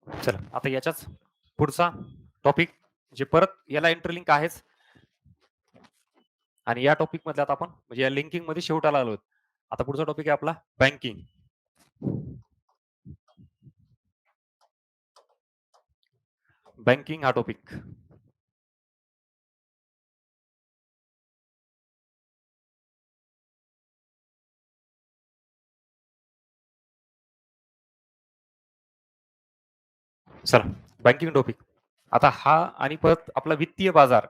चला आता याच्याच पुढचा टॉपिक जे परत याला इंटरलिंक आहेच आणि या टॉपिक मधल्या आता आपण म्हणजे या लिंकिंग मध्ये शेवटाला आलो. आता पुढचा टॉपिक आहे आपला बँकिंग. बँकिंग हा टॉपिक. चला बँकिंग टॉपिक. आता हा आणि परत आपला वित्तीय बाजार.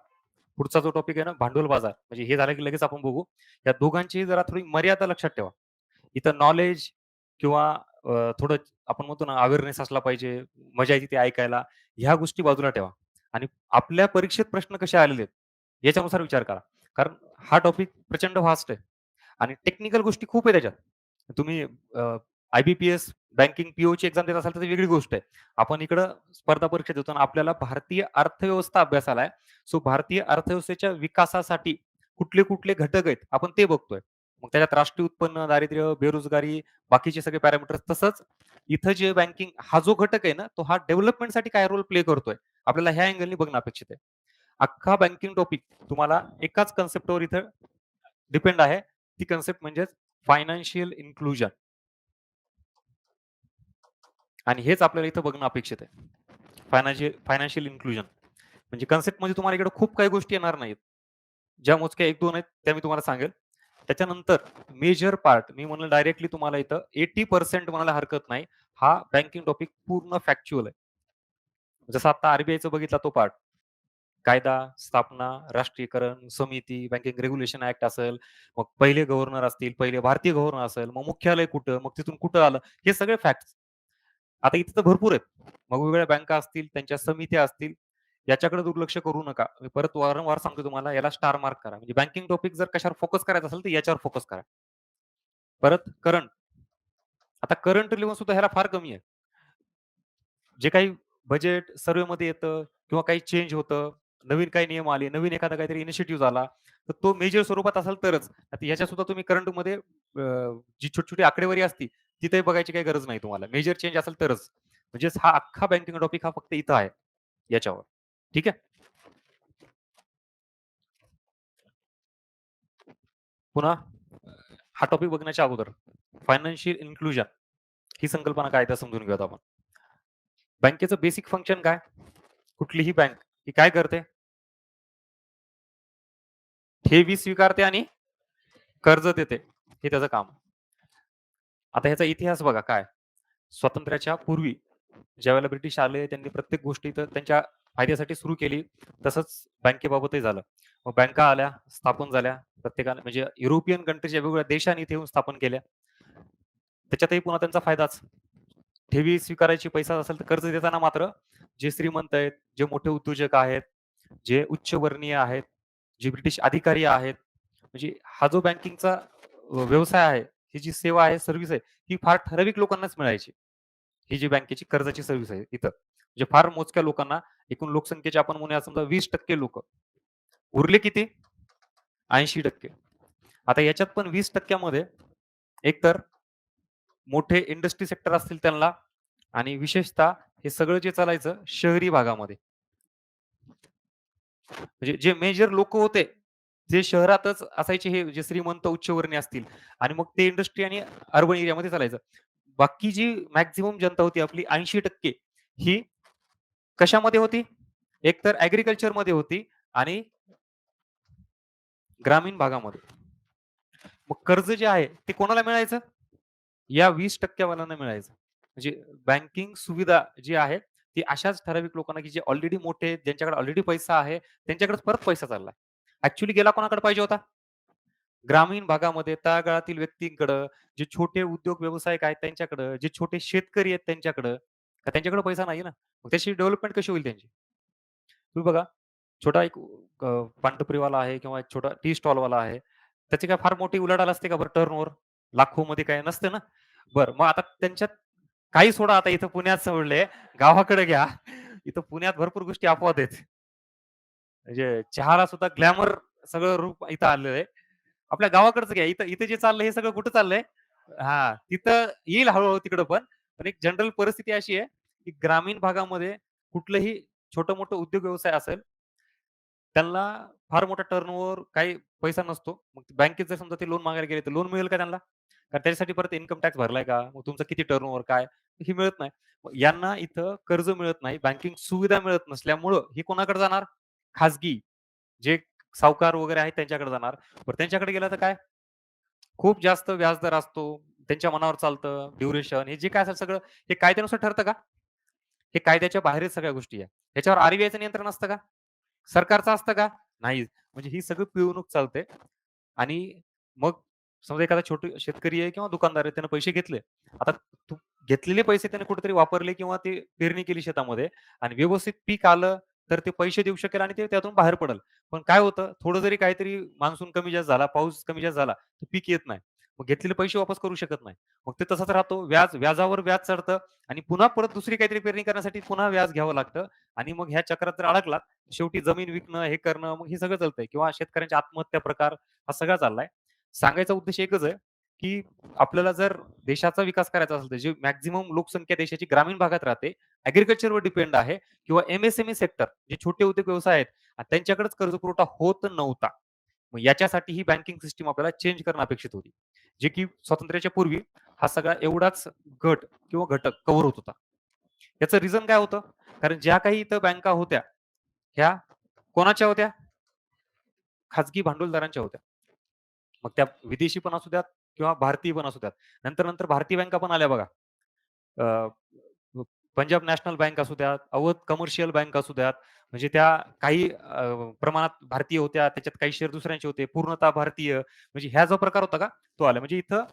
पुढचा जो टॉपिक आहे ना भांडवल बाजार. म्हणजे हे झालं की लगेच आपण बघू. या दोघांची जरा थोडी मर्यादा लक्षात ठेवा. इथं नॉलेज किंवा थोडं आपण म्हणतो ना अवेअरनेस असला पाहिजे, मजा येते ते ऐकायला. ह्या गोष्टी बाजूला ठेवा आणि आपल्या परीक्षेत प्रश्न कसे आलेले आहेत, याच्यानुसार विचार करा. कारण हा टॉपिक प्रचंड व्हास्ट आहे आणि टेक्निकल गोष्टी खूप आहे त्याच्यात. तुम्ही आय-बी-पी-एस, बँकिंग, पी-ओची एक्झाम देत असाल तर ती वेगळी गोष्ट आहे. आपण इकडं स्पर्धा परीक्षा देतो आणि आपल्याला भारतीय अर्थव्यवस्था अभ्यासाला आहे. सो भारतीय अर्थव्यवस्थेच्या विकासासाठी कुठले-कुठले घटक आहेत, आपण ते बघतोय. मग त्याच्यात राष्ट्रीय उत्पन्न, दारिद्र्य, बेरोजगारी, बाकीचे सगळे पॅरामीटर्स. तसंच इथं जे बँकिंग हा जो घटक आहे ना, तो हा डेव्हलपमेंटसाठी काय रोल प्ले करतोय, आपल्याला ह्या अँगलनी बघणं अपेक्षित आहे. अख्खा बँकिंग टॉपिक तुम्हाला एकाच कन्सेप्टवर इथं डिपेंड आहे. ती कन्सेप्ट म्हणजेच फायनान्शियल इन्क्लुजन आणि हेच आपल्याला इथं बघणं अपेक्षित आहे. फायनान्शियल इन्क्लुजन म्हणजे कन्सेप्टमध्ये तुम्हाला इकडे खूप काही गोष्टी येणार नाहीत. ज्या मोजक्या 1-2 आहेत त्या मी तुम्हाला सांगेल. त्याच्यानंतर मेजर पार्ट मी म्हणलं डायरेक्टली तुम्हाला इथं 80% म्हणायला हरकत नाही. हा बँकिंग टॉपिक पूर्ण फॅक्च्युअल आहे. जसं आता आर-बी-आयचं बघितला तो पार्ट. कायदा, स्थापना, राष्ट्रीयकरण, समिती, बँकिंग रेग्युलेशन ॲक्ट असेल, मग पहिले गव्हर्नर असतील, पहिले भारतीय गव्हर्नर असेल, मग मुख्यालय कुठं, मग तिथून कुठं आलं, हे सगळे फॅक्ट्स. आता इथे तर भरपूर आहेत. मग वेगवेगळ्या बँका असतील, त्यांच्या समित्या असतील, याच्याकडे दुर्लक्ष करू नका. मी परत वारंवार सांगतो तुम्हाला याला स्टार मार्क करा. म्हणजे बँकिंग टॉपिक जर कशावर फोकस करायचा असेल, तर याच्यावर फोकस करा. परत करंट. आता करंट लेव्हल सुद्धा ह्याला फार कमी आहे. जे काही बजेट सर्व्हेमध्ये येतं किंवा काही चेंज होतं, नवीन काही नियम आले, नवीन एखादा काहीतरी इनिशिएटिव्ह झाला, तर तो मेजर स्वरूपात असेल तरच. आता ह्याच्यात सुद्धा तुम्ही करंटमध्ये जी छोटी-छोटी आकडेवारी असती, तिथे बघायची काही गरज नाही तुम्हाला. मेजर चेंज असेल तरच. म्हणजेच हा अख्खा बँकिंग टॉपिक हा फक्त इथं आहे, याच्यावर. ठीक आहे. पुन्हा हा टॉपिक बघण्याच्या अगोदर फायनान्शियल इन्क्लुजन ही संकल्पना काय आहे ते समजून घेऊयात आपण. बँकेचं बेसिक फंक्शन काय? कुठलीही बँक ही काय करते? ठेवी स्वीकारते आणि कर्ज देते. हे त्याचं काम. आता ह्याचा इतिहास बघा काय? स्वातंत्र्याच्या पूर्वी ज्यावेळेला ब्रिटिश आले त्यांनी प्रत्येक गोष्टी तर त्यांच्या फायद्यासाठी सुरू केली. तसंच बँकेबाबतही झालं. मग बँका आल्या, स्थापन झाल्या. प्रत्येकाने म्हणजे युरोपियन कंट्रीजच्या वेगवेगळ्या देशांनी इथे येऊन स्थापन केल्या. त्याच्यातही पुन्हा त्यांचा फायदाच. ठेवी स्वीकारायची पैसा असेल तर कर्ज देताना मात्र जे श्रीमंत आहेत, जे मोठे उद्योजक आहेत, जे उच्चवर्णीय आहेत, जे ब्रिटिश अधिकारी आहेत, म्हणजे हा जो बँकिंगचा व्यवसाय आहे, ही जी सेवा आहे, सर्व्हिस आहे, ही फार ठराविक लोकांनाच मिळायची. ही जी बँकेची कर्जाची सर्व्हिस आहे इथं. म्हणजे फार मोजक्या लोकांना एकूण लोकसंख्येचे आपण म्हणूया समजा 20% लोकं. उरले किती? 80%. आता याच्यात पण 20% मध्ये एकतर मोठे इंडस्ट्री सेक्टर असतील त्यांना आणि विशेषतः हे सगळं जे चालायचं शहरी भागामध्ये. म्हणजे जे मेजर लोकं होते, जे शहरातच असायचे हे जे श्रीमंत उच्चवर्णीय असतील आणि मग ते इंडस्ट्री आणि अर्बन एरियामध्ये चालायचं. बाकी जी मॅक्सिमम जनता होती आपली 80% ही कशामध्ये होती? एकतर ॲग्रीकल्चरमध्ये होती आणि ग्रामीण भागामध्ये. मग कर्ज जे आहे ते कोणाला मिळायचं? या 20% वाल्यांना मिळायचं. म्हणजे बँकिंग सुविधा जी आहे, ती अशाच ठराविक लोकांना, की जे ऑलरेडी मोठे आहेत, ज्यांच्याकडे ऑलरेडी पैसा आहे, त्यांच्याकडेच परत पैसा चाललाय. ॲक्चुअली गेला कोणाकडे पाहिजे होता? ग्रामीण भागामध्ये तळागाळातील व्यक्तींकडं, जे छोटे उद्योग व्यावसायिक आहेत त्यांच्याकडं, जे छोटे शेतकरी आहेत त्यांच्याकडं. का त्यांच्याकडे पैसा नाही ना. मग त्याची डेव्हलपमेंट कशी होईल त्यांची? तुम्ही बघा, छोटा एक पानटपरीवाला आहे किंवा एक छोटा टी स्टॉलवाला आहे. त्याची काय फार मोठी उलाढाल असते का बरं टर्नओव्हर? लाखोमध्ये काय नसते ना. बरं मग आता त्यांच्यात काही सोडा आता इथं पुण्यात सोडले, गावाकडे घ्या. इथं पुण्यात भरपूर गोष्टी अपवाद आहेत. म्हणजे चहाला सुद्धा ग्लॅमर सगळं रूप इथं आलेलं आहे. आपल्या गावाकडचं घ्या. इथं इथं जे चाललंय हे सगळं कुठं चाललंय? हां, तिथं येईल हळू-हळू तिकडं पण. पण एक जनरल परिस्थिती अशी आहे, की ग्रामीण भागामध्ये कुठलंही छोटं-मोठं उद्योग व्यवसाय असेल, त्यांना फार मोठा टर्नओव्हर काही पैसा नसतो. मग बँकेत जर समजा ते लोन मागायला गेले, तर लोन मिळेल का त्यांना? कारण त्याच्यासाठी परत इन्कम टॅक्स भरलाय का? मग तुमचं किती टर्नओव्हर काय? हे मिळत नाही. मग यांना इथं कर्ज मिळत नाही, बँकिंग सुविधा मिळत नसल्यामुळं हे कोणाकडे जाणार? खाजगी जे सावकार वगैरे आहेत त्यांच्याकडे जाणार. बरं त्यांच्याकडे गेलं तर काय? खूप जास्त व्याजदर असतो. त्यांच्या मनावर चालतं, ड्युरेशन हे जे काय असेल सगळं हे कायद्यानुसार ठरतं का? हे कायद्याच्या बाहेरच सगळ्या गोष्टी आहे. ह्याच्यावर आर-बी-आयचं नियंत्रण असतं का? सरकारचं असतं का? नाही. म्हणजे ही सगळी पिळवणूक चालते आणि मग समजा एखादा छोटे शेतकरी आहे किंवा दुकानदार आहे त्यानं पैसे घेतले. आता तू घेतलेले पैसे त्याने कुठेतरी वापरले किंवा ते पेरणी केली शेतामध्ये आणि व्यवस्थित पीक आलं, तर ते पैसे देऊ शकेल आणि ते त्यातून बाहेर पडेल. पण काय होतं, थोडं जरी काहीतरी मान्सून कमी जास्त झाला, पाऊस कमी जास्त झाला, तर पीक येत नाही. मग घेतलेले पैसे वापस करू शकत नाही. मग ते तसाच राहतो. व्याजावर व्याज चढतं आणि पुन्हा परत दुसरी काहीतरी पेरणी करण्यासाठी पुन्हा व्याज घ्यावं लागतं आणि मग ह्या चक्रात जर अडकलात, शेवटी जमीन विकणं, हे करणं, मग हे सगळं चालतंय किंवा शेतकऱ्यांच्या आत्महत्या प्रकार हा सगळा चाललाय. सांगायचा उद्देश एकच आहे, की आपल्याला जर देशाचा विकास करायचा असेल, तर जी मॅक्सिमम लोकसंख्या देशाची ग्रामीण भागात राहते, ॲग्रीकल्चरवर डिपेंड आहे किंवा एम-एस-एम-ई सेक्टर जे छोटे उद्योग व्यवसाय आहेत, त्यांच्याकडेच कर्जपुरवठा होत नव्हता. मग याच्यासाठी ही बँकिंग सिस्टम आपल्याला चेंज करणं अपेक्षित होती. जे की स्वातंत्र्याच्या पूर्वी हा सगळा एवढाच गट किंवा घटक कव्हर होत होता. याचं रिझन काय होतं? कारण ज्या काही इथं बँका होत्या, ह्या कोणाच्या होत्या? खाजगी भांडवलदारांच्या होत्या. मग त्या विदेशी पण असू द्यात किंवा भारतीय पण असू द्यात. नंतर भारतीय बँका पण आल्या बघा. अ, पंजाब नॅशनल बँक असू द्यात, अवध कमर्शियल बँक असू द्यात, म्हणजे त्या काही प्रमाणात भारतीय होत्या, त्याच्यात काही शेअर दुसऱ्यांचे होते, पूर्णतः भारतीय. म्हणजे ह्या जो प्रकार होता का, तो आला. म्हणजे इथं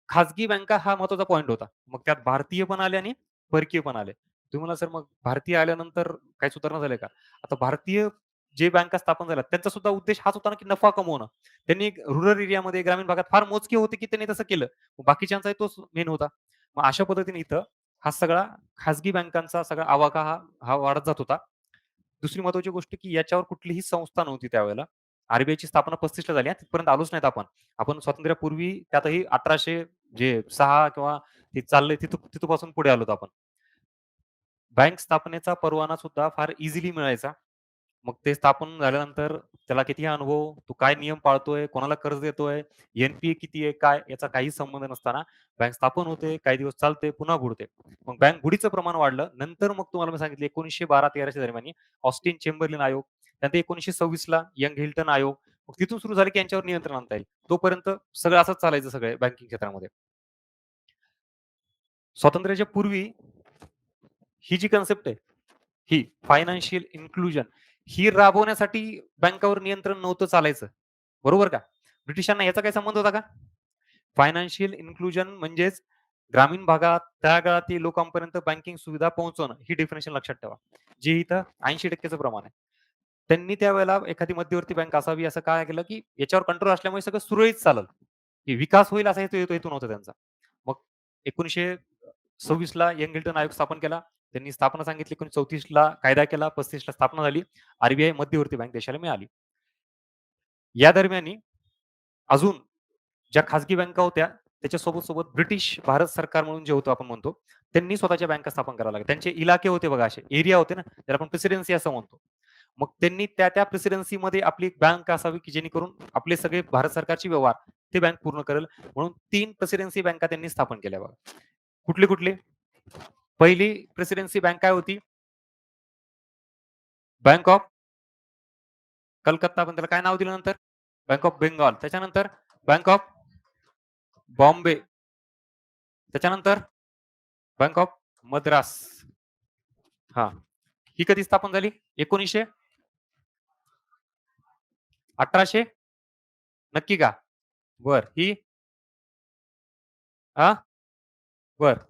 खाजगी बँका हा महत्वाचा पॉइंट होता. मग त्यात भारतीय पण आले आणि परकीय पण आले. तुम्ही म्हणा सर मग भारतीय आल्यानंतर काही सुधारणा झाल्या का? आता भारतीय जे बँका स्थापन झाल्या त्यांचा सुद्धा उद्देश हाच होता ना, की नफा कमवणं. त्यांनी रुरल एरियामध्ये ग्रामीण भागात फार मोजके होते, की त्यांनी तसं केलं. मग बाकीच्यांचाही तोच मेन होता. मग अशा पद्धतीने इथं हा सगळा खाजगी बँकांचा सगळा आवाका हा हा वाढत जात होता. दुसरी महत्त्वाची गोष्ट, की याच्यावर कुठलीही संस्था नव्हती त्यावेळेला. आर-बी-आयची स्थापना 35 ला झाली हां, तिथपर्यंत आलोच नाहीत आपण. आपण स्वातंत्र्यापूर्वी त्यातही 1800 जे 6 किंवा ते चाललंय तिथपासून पुढे आलोत आपण. बँक स्थापनेचा परवाना सुद्धा फार इझिली मिळायचा. मग ते स्थापन झाल्यानंतर त्याला किती अनुभव, तो काय नियम पाळतोय, कोणाला कर्ज देतोय, एन-पी-ए किती आहे, काय याचा काही संबंध नसताना बँक स्थापन होते, काही दिवस चालते, पुन्हा बुडते. मग बँक बुडीचं प्रमाण वाढलं. नंतर मग तुम्हाला मी सांगितलं 1912-13च्या दरम्यान ऑस्टिन चेंबरलिन आयोग, त्यानंतर 1926 ला यंग हिल्टन आयोग. मग तिथून सुरू झालं की यांच्यावर नियंत्रण आणता येईल. तोपर्यंत सगळं असंच चालायचं सगळं बँकिंग क्षेत्रामध्ये. स्वातंत्र्याच्या पूर्वी ही जी कन्सेप्ट आहे, ही फायनान्शियल इन्क्लुजन ही राबवण्यासाठी बँकावर नियंत्रण नव्हतं चालायचं. बरोबर का? ब्रिटिशांना याचा काही संबंध होता का? फायनान्शियल इन्क्लुजन म्हणजेच ग्रामीण भागात त्या काळातील लोकांपर्यंत बँकिंग सुविधा पोहोचवणं ही डेफिनेशन लक्षात ठेवा. जे इथं 80% चं प्रमाण आहे. त्यांनी त्यावेळेला एखादी मध्यवर्ती बँक असावी असं काय केलं, की याच्यावर कंट्रोल असल्यामुळे सगळं सुरळीत चालेल, की विकास होईल असा हेतू नव्हता त्यांचा. मग 1926 ला यंग हिल्टन आयोग स्थापन केला. त्यांनी स्थापना सांगितली 1934 ला कायदा केला, 35 ला स्थापना झाली. आर मध्यवर्ती बँक देशाला मिळाली. या दरम्यान अजून ज्या खाजगी बँका होत्या, त्याच्या सोबत ब्रिटिश भारत सरकार म्हणून जे होतं आपण म्हणतो, त्यांनी स्वतःच्या बँका स्थापन कराव्या लागल्या. त्यांचे इलाके होते बघा असे, एरिया होते ना, त्याला आपण प्रेसिडेन्सी असं म्हणतो. मग त्यांनी त्या प्रेसिडेन्सीमध्ये आपली एक बँक असावी, की जेणेकरून आपले सगळे भारत सरकारचे व्यवहार ते बँक पूर्ण करेल. म्हणून 3 प्रेसिडेन्सी बँका त्यांनी स्थापन केल्या बघा. कुठले? पहिली प्रेसिडेन्सी बँक काय होती? Bank of Calcutta. पण त्याला काय नाव दिलं नंतर? Bank of Bengal. त्याच्यानंतर बँक ऑफ बॉम्बे. त्याच्यानंतर बँक ऑफ मद्रास. हां. ही कधी स्थापन झाली? 1800 नक्की का? बरं. ही हां, बरं.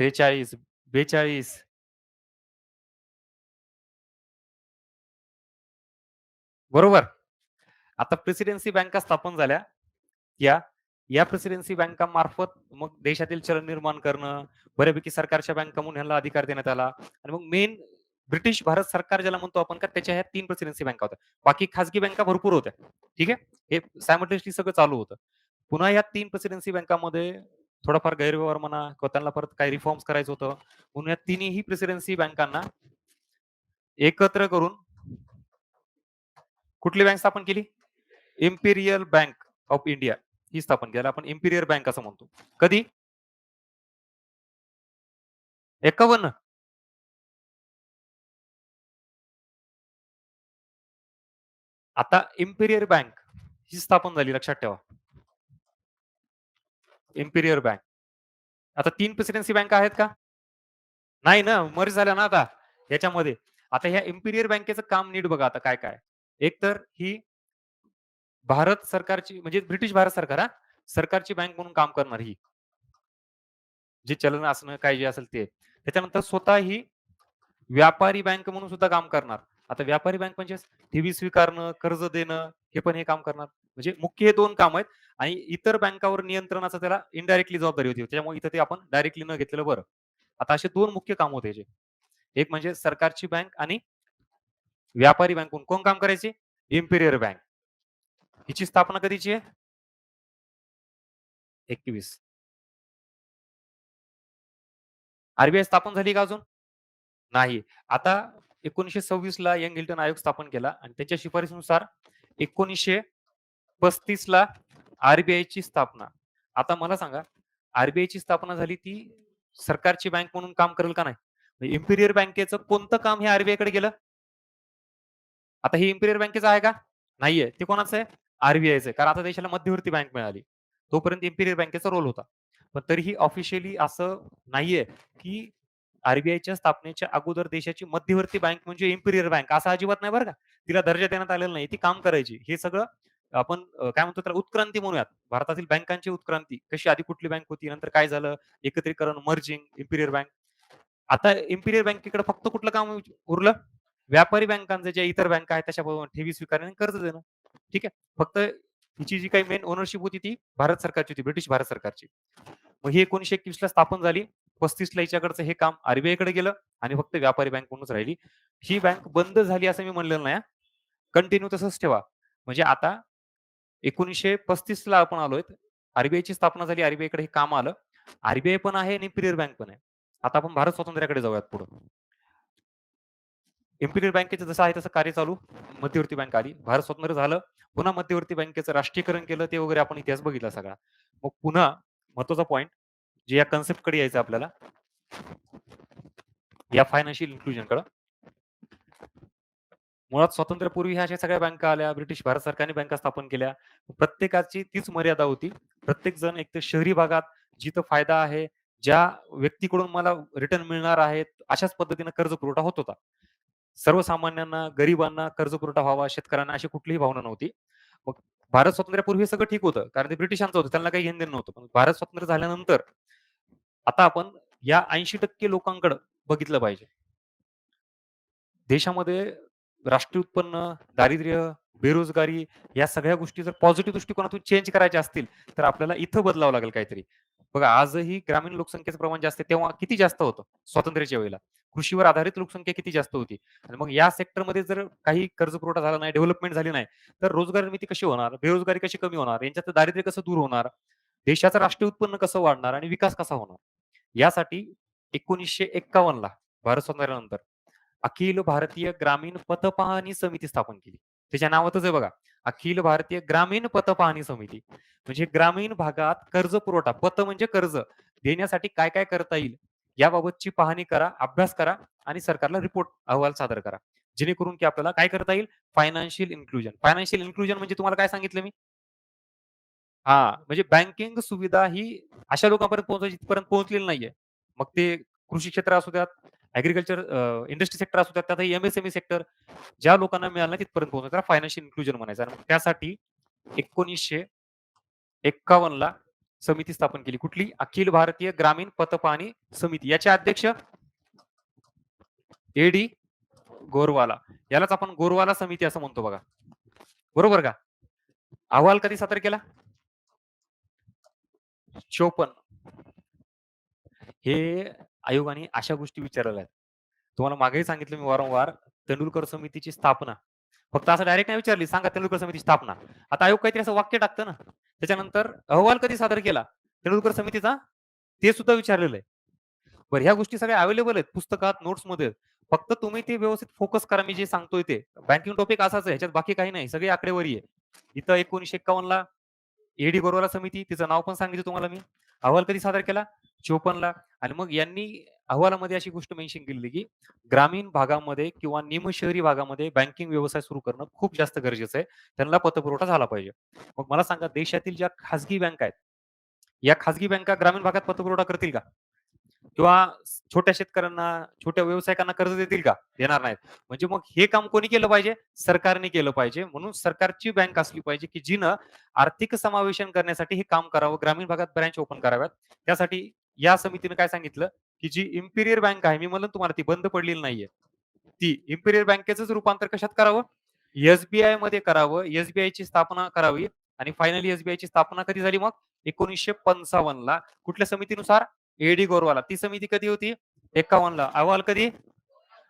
43, 42 बरोबर. आता प्रेसिडेन्सी बँका स्थापन झाल्या. या या प्रेसिडेन्सी बँकामार्फत मग देशातील चलन निर्माण करणं, बऱ्यापैकी सरकारच्या बँका म्हणून ह्यांना अधिकार देण्यात आला आणि मग मेन ब्रिटिश भारत सरकार ज्याला म्हणतो आपण का त्याच्या ह्या 3 प्रेसिडेन्सी बँका होत्या. बाकी खाजगी बँका भरपूर होत्या. ठीक आहे. हे सायमल्टेनियसली सगळं चालू होतं. पुन्हा या 3 प्रेसिडेन्सी बँकामध्ये थोडाफार गैरव्यवहार म्हणा किंवा त्यांना परत काही रिफॉर्म्स करायचं होतं म्हणून या तिन्ही प्रेसिडेन्सी बँकांना एकत्र करून कुठली बँक स्थापन केली? इम्पिरियल बँक ऑफ इंडिया ही स्थापन केली. आपण इम्पिरियल बँक असं म्हणतो. कधी? 51. आता इम्पिरियल बँक ही स्थापन झाली लक्षात ठेवा. Imperial bank. आता 3 प्रेसिडेन्सी बँका आहेत का? नाही ना, मर्ज झाल्या ना आता याच्यामध्ये. आता ह्या इम्पिरियल बँकेचं काम नीट बघा आता काय-काय. एक तर ही भारत सरकारची म्हणजे ब्रिटिश भारत सरकार हां, सरकारची बँक म्हणून काम करणार ही. जे चलन असणं काय जे असेल ते. त्याच्यानंतर स्वतः ही व्यापारी बँक म्हणून सुद्धा काम करणार. आता व्यापारी बँक म्हणजे ठेवी स्वीकारणं, कर्ज देणं हे पण हे काम करणार. म्हणजे मुख्य हे 2 काम आहेत आणि इतर बँकावर नियंत्रणाचा त्याला इनडायरेक्टली जबाबदारी होती. त्याच्यामुळे इथं ते आपण डायरेक्टली न घेतलेलं बरं. आता असे 2 मुख्य काम होते याचे. एक म्हणजे सरकारची बँक आणि व्यापारी बँक म्हणून कोण काम करायचे? Imperial bank. हिची स्थापना कधीची आहे? 21. आरबीआय स्थापन झाली का अजून? नाही. आता 1926 ला यंग हिल्टन आयोग स्थापन केला आणि त्याच्या शिफारसीनुसार 1935 ला आरबीआयची स्थापना. आता मला सांगा, आरबीआयची स्थापना झाली ती सरकारची बँक म्हणून काम करेल का नाही? इम्पिरियल बँकेचं कोणतं काम हे आरबीआयकडे गेलं? आता हे इम्पिरियल बँकेचं आहे का? नाहीये. ते कोणाचं आहे? आरबीआयचं आहे. कारण आता देशाला मध्यवर्ती बँक मिळाली. तोपर्यंत इम्पिरियल बँकेचा रोल होता. पण तरीही ऑफिशियली असं नाहीये, की आरबीआयच्या स्थापनेच्या अगोदर देशाची मध्यवर्ती बँक म्हणजे इम्पिरियल बँक असं अजिबात नाही बरं का. तिला दर्जा देण्यात आलेला नाही. ती काम करायची. हे सगळं आपण काय म्हणतो त्याला उत्क्रांती म्हणूयात. भारतातील बँकांची उत्क्रांती. कशी आधी कुठली बँक होती, नंतर काय झालं, एकत्रीकरण, मर्जिंग, इम्पिरियल बँक. आता इम्पिरियल बँकेकडे फक्त कुठलं काम उरलं? व्यापारी बँकांचे जे इतर बँका आहेत त्याच्या ठेवी स्वीकारणे आणि कर्ज देणं. ठीक आहे. फक्त हिची जी काही मेन ओनरशिप होती ती भारत सरकारची होती, ब्रिटिश भारत सरकारची. मग ही 1921 ला स्थापन झाली. 35 ला हिच्याकडचं हे काम आरबीआयकडे गेलं आणि फक्त व्यापारी बँक म्हणूनच राहिली. ही बँक बंद झाली असं मी म्हणलेलं नाही हां. कंटिन्यू तसंच ठेवा. म्हणजे आता 1935 ला आपण आलोय. आरबीआयची स्थापना झाली. आरबीआयकडे हे काम आलं. आरबीआय पण आहे आणि इम्पिरियल बँक पण आहे. आता आपण भारत स्वातंत्र्याकडे जाऊयात पुढं. इम्पिरियल बँकेचं जसं आहे तसं कार्य चालू. मध्यवर्ती बँक आली. भारत स्वतंत्र झालं. पुन्हा मध्यवर्ती बँकेचं राष्ट्रीयकरण केलं ते वगैरे आपण इतिहास बघितला सगळा. मग पुन्हा महत्त्वाचा पॉइंट जे या कन्सेप्टकडे यायचं आपल्याला, या फायनान्शियल इन्क्लुजनकडं. मुळात स्वातंत्र्यापूर्वी ह्या अशा सगळ्या बँका आल्या. ब्रिटिश भारत सरकारने बँका स्थापन केल्या. प्रत्येकाची तीच मर्यादा होती. प्रत्येक जण एकतर शहरी भागात जिथं फायदा आहे, ज्या व्यक्तीकडून मला रिटर्न मिळणार आहेत, अशाच पद्धतीने कर्ज पुरवठा होत होता. सर्वसामान्यांना, गरिबांना कर्ज पुरवठा व्हावा, शेतकऱ्यांना अशी कुठलीही भावना नव्हती. मग भारत स्वातंत्र्यापूर्वी हे सगळं ठीक होतं. कारण ते ब्रिटिशांचं होतं. त्यांना काही घेणं-देणं नव्हतं. पण भारत स्वतंत्र झाल्यानंतर आता आपण या 80% लोकांकडे बघितलं पाहिजे. देशामध्ये राष्ट्रीय उत्पन्न, दारिद्र्य, बेरोजगारी या सगळ्या गोष्टी जर पॉझिटिव्ह दृष्टिकोनातून चेंज करायच्या असतील, तर आपल्याला इथं बदलावं लागेल काहीतरी. बघा आजही ग्रामीण लोकसंख्येचं प्रमाण जास्त आहे, तेव्हा किती जास्त होतं स्वातंत्र्याच्या वेळेला. कृषीवर आधारित लोकसंख्या किती जास्त होती आणि मग या सेक्टरमध्ये जर काही कर्जपुरवठा झाला नाही, डेव्हलपमेंट झाली नाही, तर रोजगार निर्मिती कशी होणार? बेरोजगारी कशी कमी होणार? यांच्यात दारिद्र्य कसं दूर होणार? देशाचं राष्ट्रीय उत्पन्न कसं वाढणार आणि विकास कसा होणार? यासाठी 1951 ला भारत स्वातंत्र्यानंतर अखिल भारतीय ग्रामीण पतपाहणी समिती स्थापन केली. त्याच्या नावातच आहे बघा. अखिल भारतीय ग्रामीण पतपाहणी समिती. म्हणजे ग्रामीण भागात कर्ज पुरवठा, पत म्हणजे कर्ज देण्यासाठी काय-काय करता येईल, याबाबतची पाहणी करा, अभ्यास करा आणि सरकारला रिपोर्ट अहवाल सादर करा. जेणेकरून की आपल्याला काय करता येईल? Financial inclusion. फायनान्शियल इन्क्लुजन म्हणजे तुम्हाला काय सांगितलं मी? हां, म्हणजे बँकिंग सुविधा ही अशा लोकांपर्यंत पोहोचायची जिथपर्यंत पोहोचलेली नाहीये. मग ते कृषी क्षेत्र असू द्यात, ॲग्रीकल्चर इंडस्ट्री सेक्टर असू द्यात, त्यातही एम-एस-एम-ई सेक्टर ज्या लोकांना मिळालं नाही तिथपर्यंत पोहोचलं. त्याला फायनान्शियल इन्क्लुजन म्हणायचं आणि मग त्यासाठी 1951 ला समिती स्थापन केली. कुठली? अखिल भारतीय ग्रामीण पतपाहणी समिती. याचे अध्यक्ष ए-डी गोरवाला. यालाच आपण गोरवाला समिती असं म्हणतो बघा. बरोबर का? अहवाल कधी सादर केला? 54. हे आयोगाने अशा गोष्टी विचारलेल्या आहेत. तुम्हाला मागेही सांगितलं मी वारंवार, तेंडुलकर समितीची स्थापना. फक्त असं डायरेक्ट नाही विचारली, सांगा तेंडुलकर समितीची स्थापना. आता आयोग काहीतरी असं वाक्य टाकतं ना. त्याच्यानंतर अहवाल कधी सादर केला? तेंडुलकर समितीचा ते सुद्धा विचारलेलं आहे. बरं ह्या गोष्टी सगळ्या अवेलेबल आहेत पुस्तकात, नोट्समध्ये. फक्त तुम्ही ते व्यवस्थित फोकस करा मी जे सांगतोय ते. बँकिंग टॉपिक असाच आहे. ह्याच्यात बाकी काही नाही. सगळी आकडेवारी आहे. इथं 1951 ला ए-डी गोरवाला समिती, तिचं नाव पण सांगितलं तुम्हाला मी. अहवाल कधी सादर केला? 54 ला. आणि मग यांनी अहवालामध्ये अशी गोष्ट मेन्शन केलेली, की ग्रामीण भागामध्ये किंवा निमशहरी भागामध्ये बँकिंग व्यवसाय सुरू करणं खूप जास्त गरजेचं आहे. त्यांना पतपुरवठा झाला पाहिजे. मग मला सांगा देशातील ज्या खाजगी बँका आहेत, या खाजगी बँका ग्रामीण भागात पतपुरवठा करतील का? किंवा छोट्या शेतकऱ्यांना, छोट्या व्यावसायिकांना कर्ज देतील का? देणार नाहीत. म्हणजे मग हे काम कोणी केलं पाहिजे? सरकारने केलं पाहिजे. म्हणून सरकारची बँक असली पाहिजे, की जिनं आर्थिक समावेशन करण्यासाठी हे काम करावं. ग्रामीण भागात ब्रँच ओपन कराव्यात. त्यासाठी या समितीने काय सांगितलं, की जी इम्पिरियल बँक आहे, मी म्हणलं तुम्हाला ती बंद पडलेली नाहीये. ती इम्पिरियल बँकेचंच रूपांतर कशात करावं? एस-बी-आयमध्ये करावं. एस-बी-आयची स्थापना करावी आणि फायनली एस-बी-आयची स्थापना कधी झाली मग? 1955 ला. कुठल्या समितीनुसार? ए-डी गोरवाला. ती समिती कधी होती? 51 ला. अहवाल कधी?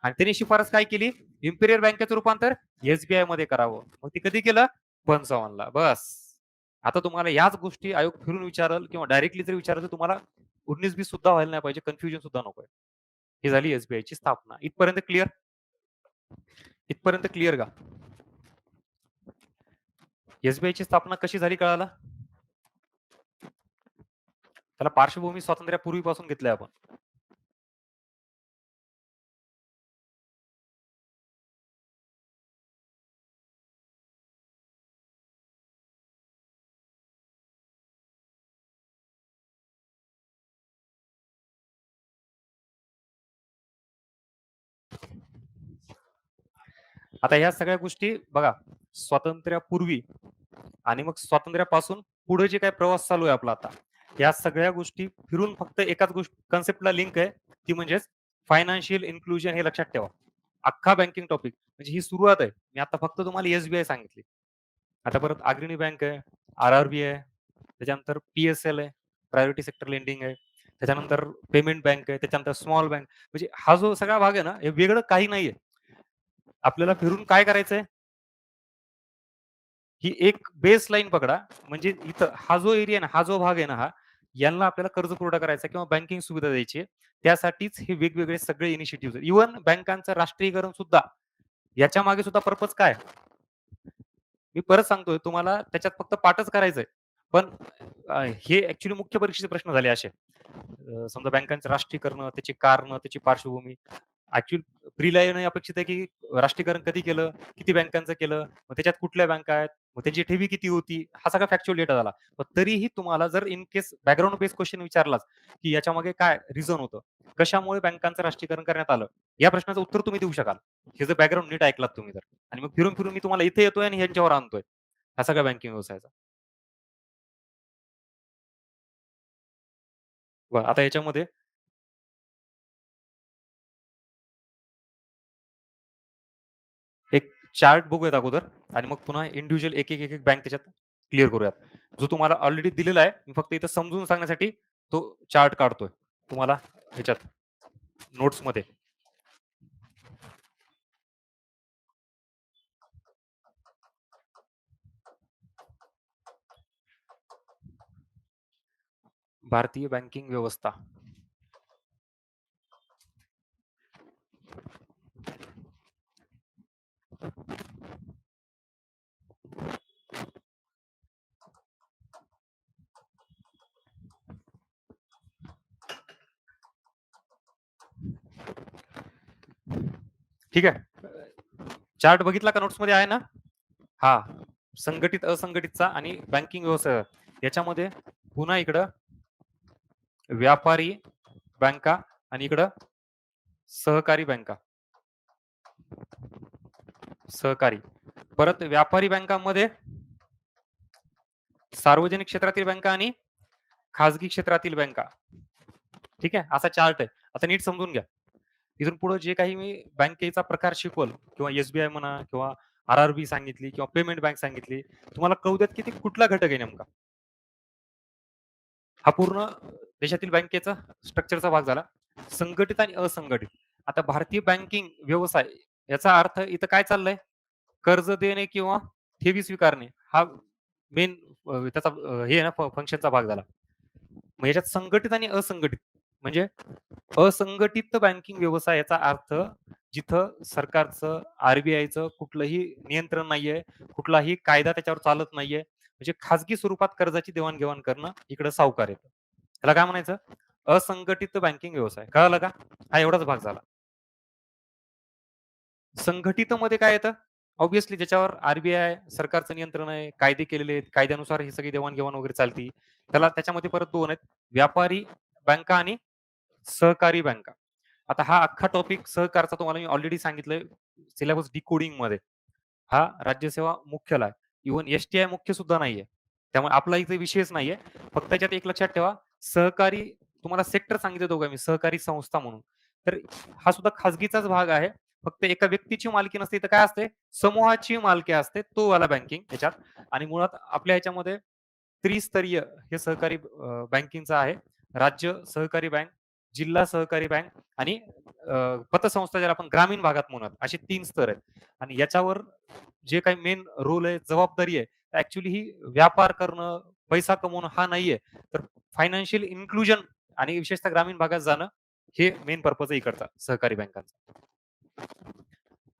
आणि त्यांनी शिफारस काय केली? इम्पिरियल बँकेचं रूपांतर एस-बी-आय मध्ये करावं. मग ते कधी केलं? 55 ला. बस. आता तुम्हाला याच गोष्टी आयोग फिरून विचारल किंवा डायरेक्टली जर विचारलं तर तुम्हाला 19-20 सुद्धा व्हायला नाही पाहिजे. कन्फ्युजन सुद्धा नकोय. ही झाली एस-बी-आयची स्थापना. इथपर्यंत क्लिअर? इथपर्यंत क्लिअर का? एस-बी-आयची स्थापना कशी झाली कळालं? त्याला पार्श्वभूमी स्वातंत्र्यापूर्वीपासून घेतलंय आपण. आता ह्या सगळ्या गोष्टी बघा, स्वातंत्र्यापूर्वी आणि मग स्वातंत्र्यापासून पुढे जे काही प्रवास चालू आहे आपला आता, या सगळ्या गोष्टी फिरून फक्त एकाच गोष्ट कन्सेप्टला लिंक आहे, ती म्हणजेच फायनान्शियल इन्क्लुजन हे लक्षात ठेवा. अख्खा बँकिंग टॉपिक म्हणजे ही सुरुवात आहे. मी आता फक्त तुम्हाला एस सांगितली. आता परत अग्रणी बँक आहे, आर-आर-बी आहे, त्याच्यानंतर पी-एस-एल आहे, प्रायोरिटी सेक्टर लेंडिंग आहे, त्याच्यानंतर पेमेंट बँक आहे, त्याच्यानंतर स्मॉल बँक म्हणजे हा जो सगळा भाग आहे ना, हे वेगळं काही नाहीये. आपल्याला फिरून काय करायचंय? ही एक बेस लाईन पकडा. म्हणजे इथं हा जो एरिया आहे ना, हा जो भाग आहे ना हा, यांना आपल्याला कर्ज पुरवठा करायचा किंवा बँकिंग सुविधा द्यायची आहे. त्यासाठीच हे वेगवेगळे सगळे इनिशिएटिव्हज आहेत. इव्हन बँकांचं राष्ट्रीयकरण सुद्धा याच्या मागे सुद्धा पर्पज काय? मी परत सांगतोय तुम्हाला त्याच्यात फक्त पाठच करायचंय. पण हे ॲक्चुअली मुख्य परीक्षेचे प्रश्न झाले असे. समजा बँकांचं राष्ट्रीयकरण, त्याची कारणं, त्याची पार्श्वभूमी. ॲक्चुअली प्रीला येणं अपेक्षित आहे, की राष्ट्रीयकरण कधी केलं? किती बँकांचं केलं? मग त्याच्यात कुठल्या बँका आहेत? मग त्यांची ठेवी किती होती? हा सगळा फॅक्च्युअल डेटा झाला. पण तरीही तुम्हाला जर in case background based question विचारलाच, की याच्यामागे काय रिझन होतं? कशामुळे बँकांचं राष्ट्रीयकरण करण्यात आलं? या प्रश्नाचं उत्तर तुम्ही देऊ शकाल. हे जर बॅकग्राऊंड नीट ऐकलात तुम्ही तर. आणि मग फिरून-फिरून मी तुम्हाला इथे येतोय आणि ह्यांच्यावर आणतोय. हा सगळा बँकिंग व्यवसायाचा. बरं आता याच्यामध्ये एक चार्ट बघूयात अगोदर आणि मग पुन्हा इंडिव्हिज्युअल एक बँक त्याच्यात क्लिअर करूयात. जो तुम्हाला ऑलरेडी दिलेला आहे. मी फक्त इथं समजून सांगण्यासाठी तो चार्ट काढतोय. तुम्हाला ह्याच्यात नोट्समध्ये. भारतीय बँकिंग व्यवस्था. ठीक आहे. चार्ट बघितला का नोट्समध्ये आहे ना? हां. संघटित, असंघटितचा आणि बँकिंग व्यवसाय याच्यामध्ये पुन्हा इकडं व्यापारी बँका आणि इकडं सहकारी बँका. सहकारी. परत व्यापारी बँकांमध्ये सार्वजनिक क्षेत्रातील बँका आणि खाजगी क्षेत्रातील बँका. ठीक आहे. असा चार्ट आहे. आता नीट समजून घ्या. इथून पुढे जे काही मी बँकेचा प्रकार शिकवल किंवा एस-बी-आय म्हणा किंवा आर-आर-बी सांगितली किंवा पेमेंट बँक सांगितली. तुम्हाला कळू द्यात की ते कुठला घटक आहे नेमका. हा पूर्ण देशातील बँकेचा स्ट्रक्चरचा भाग झाला. संघटित आणि असंघटित. आता भारतीय बँकिंग व्यवसाय याचा अर्थ इथं काय चाललंय? कर्ज देणे किंवा ठेवी स्वीकारणे हा मेन त्याचा हे आहे ना फंक्शनचा भाग झाला. मग याच्यात संघटित आणि असंघटित म्हणजे असंघटित बँकिंग व्यवसाय याचा अर्थ जिथं सरकारचं, आर-बी-आयचं कुठलंही नियंत्रण नाहीये, कुठलाही कायदा त्याच्यावर चालत नाहीये. म्हणजे खाजगी स्वरूपात कर्जाची देवाण-घेवाण करणं इकडं सावकार येतं. त्याला काय म्हणायचं? असंघटित बँकिंग व्यवसाय. कळालं का? हा एवढाच भाग झाला. संघटितमध्ये काय येतं? ऑब्व्हियसली ज्याच्यावर आर-बी-आय, सरकारचं नियंत्रण आहे, कायदे केलेले आहेत, कायद्यानुसार ही सगळी देवाण-घेवाण वगैरे चालती. त्याच्यामध्ये परत 2 आहेत. व्यापारी बँका आणि सहकारी बँका. आता हा अख्खा टॉपिक सहकारचा तुम्हाला मी ऑलरेडी सांगितलंय सिलेबस डिकोडिंगमध्ये. हा राज्यसेवा मुख्याला आहे. इव्हन एस-टी-आय मुख्य सुद्धा नाहीये. त्यामुळे आपला इथे विषयच नाहीये. फक्त त्याच्यात एक लक्षात ठेवा, सहकारी तुम्हाला सेक्टर सांगितले दोघं मी, सहकारी संस्था म्हणून. तर हा सुद्धा खाजगीचाच भाग आहे. फक्त एका व्यक्तीची मालकी नसते, तर काय असते? समूहाची मालकी असते. तो वाला बँकिंग त्याच्यात आणि मुळात आपल्या ह्याच्यामध्ये त्रिस्तरीय हे सहकारी बँकिंगचं आहे. राज्य सहकारी बँक, जिल्हा सहकारी बँक आणि पतसंस्था ज्याला आपण ग्रामीण भागात म्हणूयात, असे 3 स्तर आहेत. आणि याच्यावर जे काही मेन रोल आहे, जबाबदारी आहे, ॲक्चुअली ही व्यापार करणं, पैसा कमवणं हा नाहीये. तर फायनान्शियल इन्क्लुजन आणि विशेषतः ग्रामीण भागात जाणं हे मेन पर्पज आहे इकडचा सहकारी बँकांचा.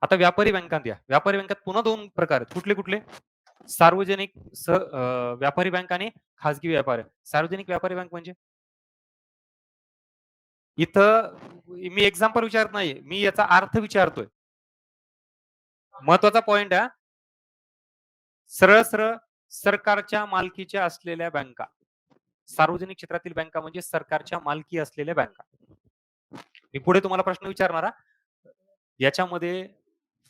आता व्यापारी बँकात या. व्यापारी बँकात पुन्हा 2 प्रकार आहेत. कुठले? सार्वजनिक व्यापारी बँक आणि खाजगी व्यापारी. सार्वजनिक व्यापारी बँक म्हणजे इथं मी एक्झाम्पल विचारत नाहीये. मी याचा अर्थ विचारतोय. महत्वाचा पॉइंट आहे सरळ-सरळ सरकारच्या मालकीच्या असलेल्या बँका. सार्वजनिक क्षेत्रातील बँका म्हणजे सरकारच्या मालकी असलेल्या बँका. मी पुढे तुम्हाला प्रश्न विचारणार याच्यामध्ये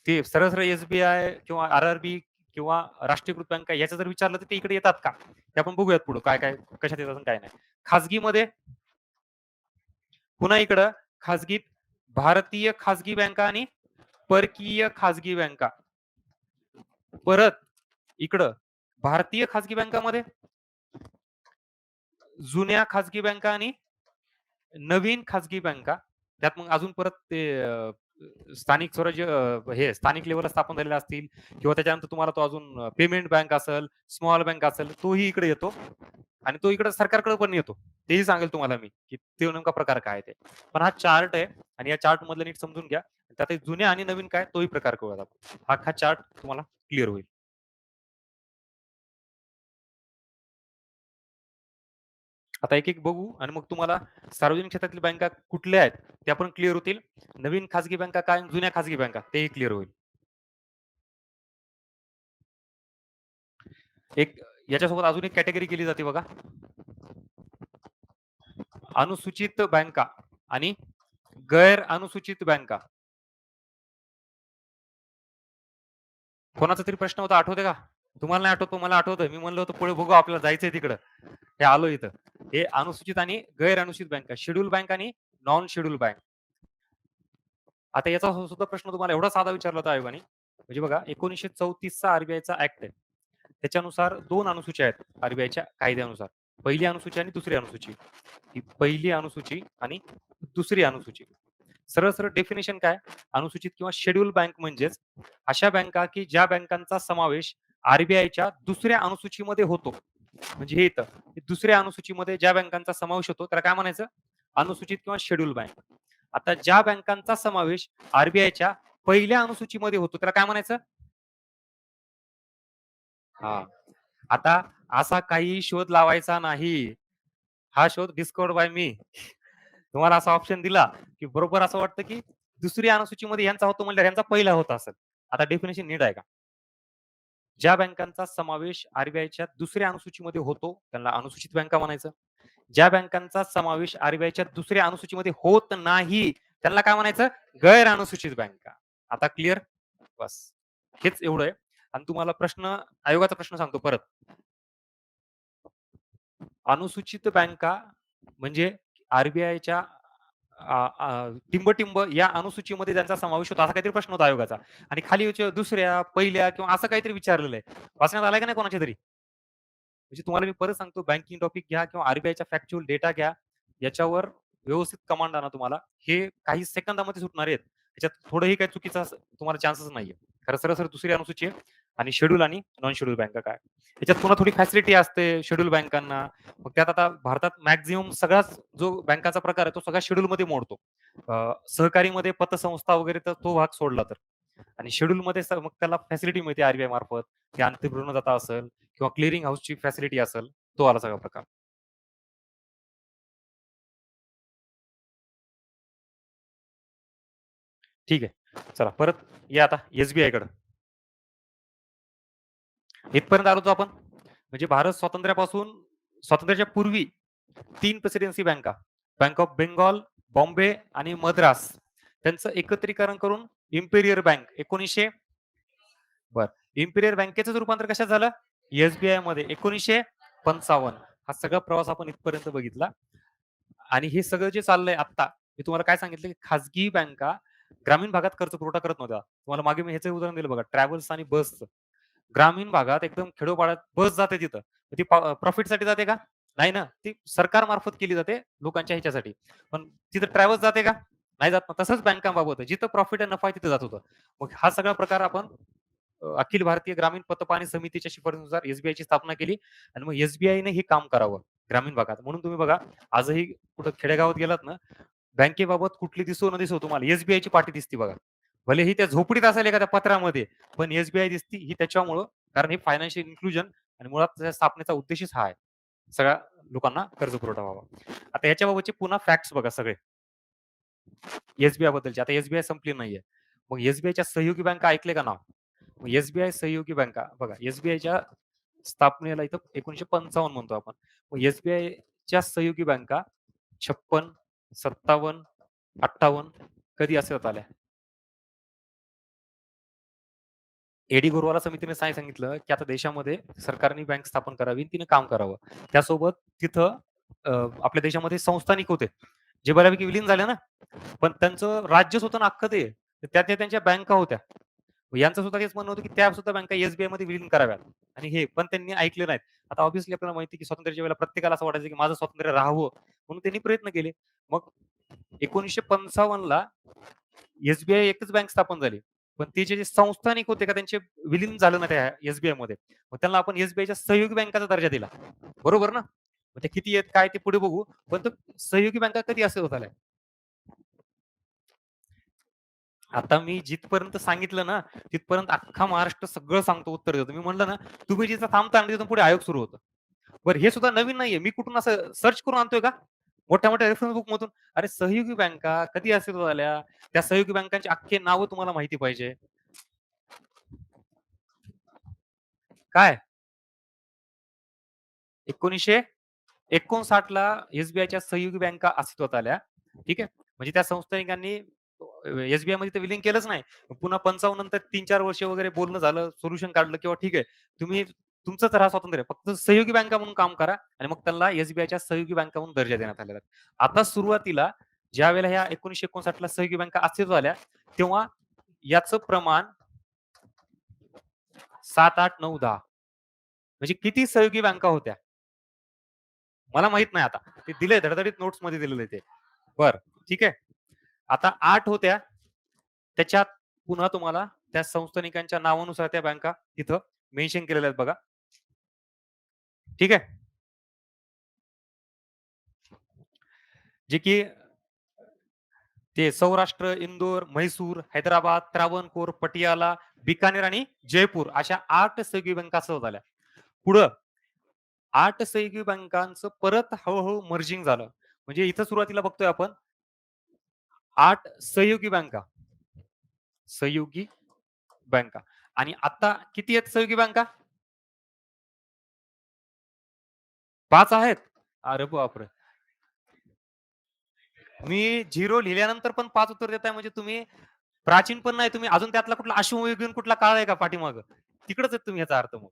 ते सरळ-सरळ एस-बी-आय किंवा आर-आर-बी किंवा राष्ट्रीयकृत बँका याचं जर विचारलं तर ते इकडे येतात का? ते आपण बघूयात पुढे काय-काय कशात येतात आणि काय नाही. खाजगीमध्ये पुन्हा इकडं खाजगीत भारतीय खाजगी बँका आणि परकीय खाजगी बँका. परत इकडं भारतीय खाजगी बँकामध्ये जुन्या खाजगी बँका आणि नवीन खाजगी बँका. त्यात मग अजून परत ते स्थानिक स्वराज्य हे स्थानिक लेव्हलला स्थापन झालेले असतील किंवा त्याच्यानंतर तुम्हाला तो अजून पेमेंट बँक असेल, स्मॉल बँक असेल, तोही इकडे येतो आणि तो इकडे सरकारकडे पण येतो. तेही सांगेल तुम्हाला मी, की तो नेमका प्रकार काय आहे ते. पण हा चार्ट आहे आणि या चार्ट मधलं नीट समजून घ्या. त्यात एक जुन्या आणि नवीन काय तोही प्रकार कळूयात आपण. हा अख्खा चार्ट तुम्हाला क्लिअर होईल. आता एक-एक बघू आणि मग तुम्हाला सार्वजनिक क्षेत्रातील बँका कुठल्या आहेत, त्या पण क्लिअर होतील. नवीन खाजगी बँका काय, जुन्या खाजगी बँका तेही क्लिअर होईल. एक याच्यासोबत अजून एक कॅटेगरी केली जाते बघा. अनुसूचित बँका आणि गैर अनुसूचित बँका. कोणाचा तरी प्रश्न होता आठवतंय का? तुम्हाला नाही आठवत पण मला आठवतंय. मी म्हणलं होतं पुढे बघू आपल्याला जायचंय तिकडं. हे आलो इथं. हे अनुसूचित आणि गैर अनुसूचित बँका, शेड्यूल बँक आणि नॉन शेड्यूल बँक. आता याचा सुद्धा प्रश्न तुम्हाला एवढा साधा विचारला होता आयोगाने. म्हणजे बघा 1934 चा आर-बी-आयचा ॲक्ट आहे. त्याच्यानुसार 2 अनुसूच्या आहेत आर-बी-आयच्या कायद्यानुसार. पहिली अनुसूची आणि दुसरी अनुसूची. ही पहिली अनुसूची आणि दुसरी अनुसूची. सरळ-सरळ डेफिनिशन काय? अनुसूचित किंवा शेड्यूल बँक म्हणजेच अशा बँका की ज्या बँकांचा समावेश आर-बी-आयच्या दुसऱ्या अनुसूचीमध्ये होतो. म्हणजे हे येतं. दुसऱ्या अनुसूचीमध्ये ज्या बँकांचा समावेश होतो त्याला काय म्हणायचं? अनुसूचित किंवा शेड्यूल बँक. आता ज्या बँकांचा समावेश आर-बी-आयच्या पहिल्या अनुसूचीमध्ये होतो त्याला काय म्हणायचं? हां. आता असा काही शोध लावायचा नाही. हा शोध डिस्कव्हर्ड बाय मी. तुम्हाला असा ऑप्शन दिला, की बरोबर असं वाटतं, की दुसरी अनुसूचीमध्ये ह्यांचा होतो म्हटल्यावर ह्यांचा पहिला होत असेल. आता डेफिनिशन नीट आहे का? ज्या बँकांचा समावेश आर-बी-आयच्या दुसऱ्या अनुसूचीमध्ये होतो, त्यांना अनुसूचित बँका म्हणायचं. ज्या बँकांचा समावेश आर-बी-आयच्या दुसऱ्या अनुसूचीमध्ये होत नाही, त्यांना काय म्हणायचं? गैर अनुसूचित बँका. आता क्लिअर? बस. हेच एवढं आहे आणि तुम्हाला आयोगाचा प्रश्न सांगतो परत. अनुसूचित बँका म्हणजे आर-बी-आयच्या टिंब-टिंब या अनुसूचीमध्ये त्यांचा समावेश होतो, असा काहीतरी प्रश्न होता आयोगाचा आणि खाली दुसऱ्या, पहिल्या किंवा असं काहीतरी विचारलेलं आहे. वाचण्यात आलंय का नाही कोणाच्या तरी? म्हणजे तुम्हाला मी परत सांगतो बँकिंग टॉपिक घ्या किंवा आर-बी-आयचा फॅक्च्युअल डेटा घ्या. याच्यावर व्यवस्थित कमांड आणा तुम्हाला. हे काही सेकंदामध्ये सुटणार आहेत. त्याच्यात थोडंही काही चुकीचा तुम्हाला चान्सच नाहीये. खरं सरळ-सरळ दुसरी अनुसूची आहे. आणि शेड्यूल आणि नॉन शेड्यूल बँका काय. त्याच्यात पुन्हा थोडी फॅसिलिटी असते शेड्यूल बँकांना. मग त्यात आता भारतात मॅक्सिमम सगळाच जो बँकाचा प्रकार आहे तो सगळा शेड्यूलमध्ये मोडतो. सहकारीमध्ये पतसंस्था वगैरे तर तो भाग सोडला तर. आणि शेड्यूलमध्ये मग त्याला फॅसिलिटी मिळते आर मार्फत. ते अंतिम ऋणदाता असेल किंवा क्लिअरिंग हाऊसची फॅसिलिटी असेल, तो आला सगळा प्रकार. ठीक आहे. चला परत या आता एस-बी-आयकडं. इथपर्यंत आलो होतो आपण. म्हणजे भारत स्वातंत्र्याच्या पूर्वी 3 प्रेसिडेन्सी बँका, बँक ऑफ बेंगॉल, बॉम्बे आणि मद्रास त्यांचं एकत्रीकरण करून इम्पेरियल बँक 1900 बरं. इम्पेरियल बँकेचं रूपांतर कशात झालं? एस-बी-आय मध्ये 1955. हा सगळा प्रवास आपण इथपर्यंत बघितला. आणि हे सगळं जे चाललंय आत्ता, मी तुम्हाला काय सांगितलं, की खाजगी बँका ग्रामीण भागात कर्ज पुरवठा करत नव्हत्या. तुम्हाला मागे मी ह्याचं उदाहरण दिलं बघा, ट्रॅव्हल्स आणि बसचं. ग्रामीण भागात एकदम खेडोपाड्यात बस जाते तिथं. ती प्रॉफिटसाठी जाते का? नाही ना. ती सरकारमार्फत केली जाते लोकांच्या ह्याच्यासाठी. पण तिथं ट्रॅव्हल्स जाते का? नाही जात ना. तसंच बँकांबाबत आहे. जिथं प्रॉफिट आणि नफा आहे तिथं जात होतं. मग हा सगळा प्रकार आपण अखिल भारतीय ग्रामीण पतपाणी समितीच्या शिफारसीनुसार एस स्थापना केली आणि मग एस-बी-आयने हे काम करावं ग्रामीण भागात. म्हणून तुम्ही बघा आजही कुठं खेडेगावात गेलात ना, बँकेबाबत कुठली दिसो न दिसो तुम्हाला एस पाटी दिसते बघा. भलेही त्या झोपडीत असेल एखाद्या पत्रामध्ये, पण एस दिसती ही त्याच्यामुळं, कारण हे फायनान्शियल इन्क्लुजन आणि मुळात त्याच्या स्थापनेचा उद्देशच हा आहे. सगळ्या लोकांना कर्ज पुरवठा व्हावा. आता याच्याबाबतचे पुन्हा फॅक्ट्स बघा सगळे. बद्दलचे. आता संपली नाहीये. मग सहयोगी बँका ऐकले का नाव? मग सहयोगी बँका बघा, स्थापनेला इथं 1955 म्हणतो आपण. मग सहयोगी बँका 56, 57, 58 कधी अस्तित्वात आल्या? एडी गोरवाला समितीने काय सांगितलं, की आता देशामध्ये सरकारने बँक स्थापन करावी आणि तिने काम करावं. त्यासोबत तिथं आपल्या देशामध्ये संस्थानिक होते, जे बऱ्यापैकी विलीन झाले ना, पण त्यांचं राज्यच होतं ना अख्खं ते. तर त्या त्यांच्या बँका होत्या. यांचं सुद्धा तेच म्हणणं होतं, की त्या सुद्धा बँका एस-बी-आयमध्ये विलीन कराव्यात आणि हे पण त्यांनी ऐकले नाहीत. आता ऑब्व्हियसली आपल्याला माहिती आहे, की स्वातंत्र्याच्या वेळेला प्रत्येकाला असं वाटायचं, की माझं स्वातंत्र्य राहावं म्हणून त्यांनी प्रयत्न केले. मग 1955 ला एस-बी-आय एकच बँक स्थापन झाली. पण ते जे संस्थानिक होते का त्यांचे विलीन झालं ना त्या एस-बी-आयमध्ये. मग त्यांना आपण एस-बी-आयच्या सहयोगी बँकाचा दर्जा दिला. बरोबर ना? मग ते किती आहेत, काय ते पुढे बघू. पण तो सहयोगी बँका कधी अस्तित्वात आल्या? आता मी जिथपर्यंत सांगितलं ना, तिथपर्यंत अख्खा महाराष्ट्र सगळं सांगतो, उत्तर देतो. मी म्हटलं ना, तुम्ही जिथं थांबता आणि तिथून पुढे आयोग सुरू होतं. बरं हे सुद्धा नवीन नाहीये. मी कुठून असं सर्च करून आणतोय का? मोठ्या-मोठ्या रेफरन्स बुकमधून. अरे सहयोगी बँका कधी अस्तित्वात आल्या? त्या सहयोगी बँकांची अख्खी नावं तुम्हाला माहिती पाहिजे. काय? 1959 ला एस सहयोगी बँका अस्तित्वात आल्या. ठीक आहे. म्हणजे त्या संस्थानिकांनी मध्ये तर विलीन केलंच नाही. पुन्हा 55 नंतर 3-4 वर्ष वगैरे बोलणं झालं, सोल्युशन काढलं किंवा ठीक आहे. तुम्ही तुमचंच राहा स्वातंत्र्य. फक्त सहयोगी बँका म्हणून काम करा आणि मग त्यांना सहयोगी बँका म्हणून दर्जा देण्यात आलेला आहे. आता सुरुवातीला ज्यावेळेला ह्या 1959 ला सहयोगी बँका अस्तित्वात आल्या, तेव्हा याचं प्रमाण 7, 8, 9, 10 म्हणजे किती सहयोगी बँका होत्या? मला माहित नाही आता. ते दिलंय धडधडीत नोट्समध्ये दिलेलं आहे ते. बरं, ठीक आहे. आता 8 होत्या. त्याच्यात पुन्हा तुम्हाला त्या संस्थानिकांच्या नावानुसार त्या बँका तिथं मेन्शन केलेल्या आहेत बघा. ठीक आहे. जे की ते सौराष्ट्र, इंदोर, म्हैसूर, हैदराबाद, त्रावणकोर, पटियाला, बिकानेर आणि जयपूर अशा 8 सहयोगी बँका सुरू झाल्या. पुढं 8 सहयोगी बँकांचं परत हळू मर्जिंग झालं. म्हणजे इथं सुरुवातीला बघतोय आपण 8 सहयोगी बँका. सहयोगी बँका आणि आता किती आहेत सहयोगी बँका? 5 आहेत. अरे बापरे! मी 0 लिहिल्यानंतर पण 5 उत्तर देताय म्हणजे तुम्ही प्राचीन पण नाही तुम्ही अजून त्यातला कुठला अश्वयुगीन कुठला काळ आहे का पाठीमागं? तिकडच आहेत तुम्ही याचा अर्थ मग.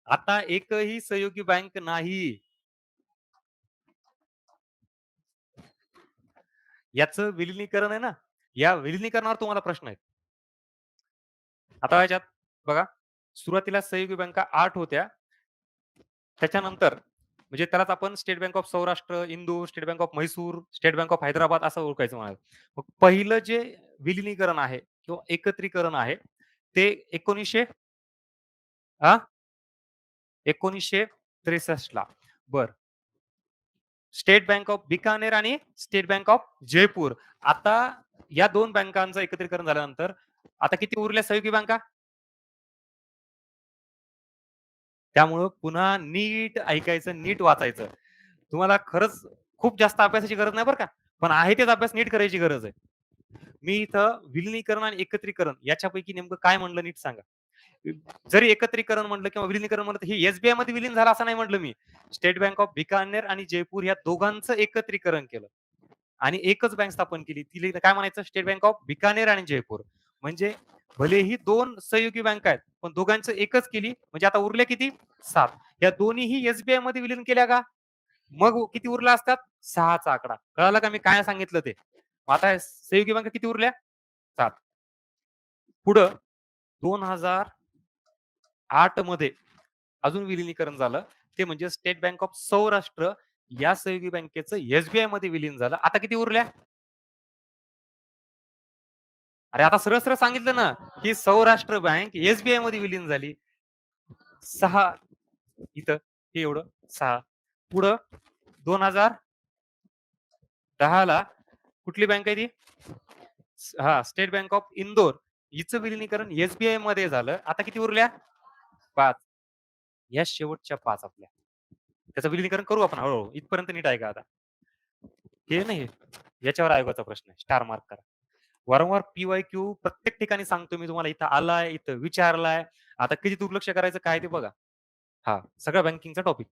आता एकही सहयोगी बँक नाही. याचं विलिनीकरण आहे ना, या विलिनीकरणावर तुम्हाला प्रश्न आहेत. आता याच्यात बघा, सुरुवातीला सहयोगी बँका 8 होत्या. त्याच्यानंतर म्हणजे त्यालाच आपण state bank of Saurashtra, Indore, state bank of Mysore, state bank of Hyderabad असं ओळखायचं म्हणाले. मग पहिलं जे विलिनीकरण आहे किंवा एकत्रीकरण आहे, ते 1900 हां, 1963 ला. बरं. स्टेट बँक ऑफ बिकानेर आणि स्टेट बँक ऑफ जयपूर. आता या 2 बँकांचं एकत्रीकरण झाल्यानंतर आता किती उरल्या सहयोगी बँका? त्यामुळं पुन्हा नीट ऐकायचं, नीट वाचायचं. तुम्हाला खरंच खूप जास्त अभ्यासाची गरज नाही बरं का. पण आहे तेच अभ्यास नीट करायची गरज आहे. मी इथं विलिनीकरण आणि एकत्रीकरण याच्यापैकी नेमकं काय म्हणलं नीट सांगा? जरी एकत्रीकरण म्हटलं किंवा विलिनीकरण म्हटलं तर हे एस मध्ये विलीन झालं असं नाही म्हटलं मी. स्टेट बँक ऑफ बिकानेर आणि जयपूर या दोघांचं एकत्रीकरण केलं आणि एकच बँक स्थापन केली. तिला काय म्हणायचं स्टेट बँक ऑफ बिकानेर आणि जयपूर. म्हणजे भलेही 2 सहयोगी बँका आहेत, पण दोघांचं एकच केली म्हणजे आता उरल्या किती? 7. या दोन्हीही एस मध्ये विलीन केल्या का? मग किती उरल्या असतात? 6 चा आकडा. कळालं का मी काय सांगितलं ते? मग आता सहयोगी बँका किती उरल्या? 7. पुढं 2008 मध्ये अजून विलिनीकरण झालं. ते म्हणजे स्टेट बँक ऑफ सौराष्ट्र या सहयोगी बँकेचं एस मध्ये विलीन झालं. आता किती उरल्या? अरे आता सरळ-सरळ सांगितलं ना, की सौराष्ट्र बँक एस मध्ये विलीन झाली. 6 इथं हे एवढं 6. पुढं 2010 ला कुठली बँक आहे ती? हां, स्टेट बँक ऑफ इंदोर हिचं विलिनीकरण एस मध्ये झालं. आता किती उरल्या? 5. या शेवटच्या 5 आपल्या. त्याचं विलिनीकरण करू आपण हळू इथपर्यंत नीट ऐका आता. हे नाही, याच्यावर आयोगाचा प्रश्न आहे. स्टार मार्क करा. वारंवार पी-वाय-क्यू प्रत्येक ठिकाणी सांगतो मी तुम्हाला. इथं आलाय, इथं विचारलाय. आता किती दुर्लक्ष करायचं काय ते बघा. हां, सगळा बँकिंगचा टॉपिक.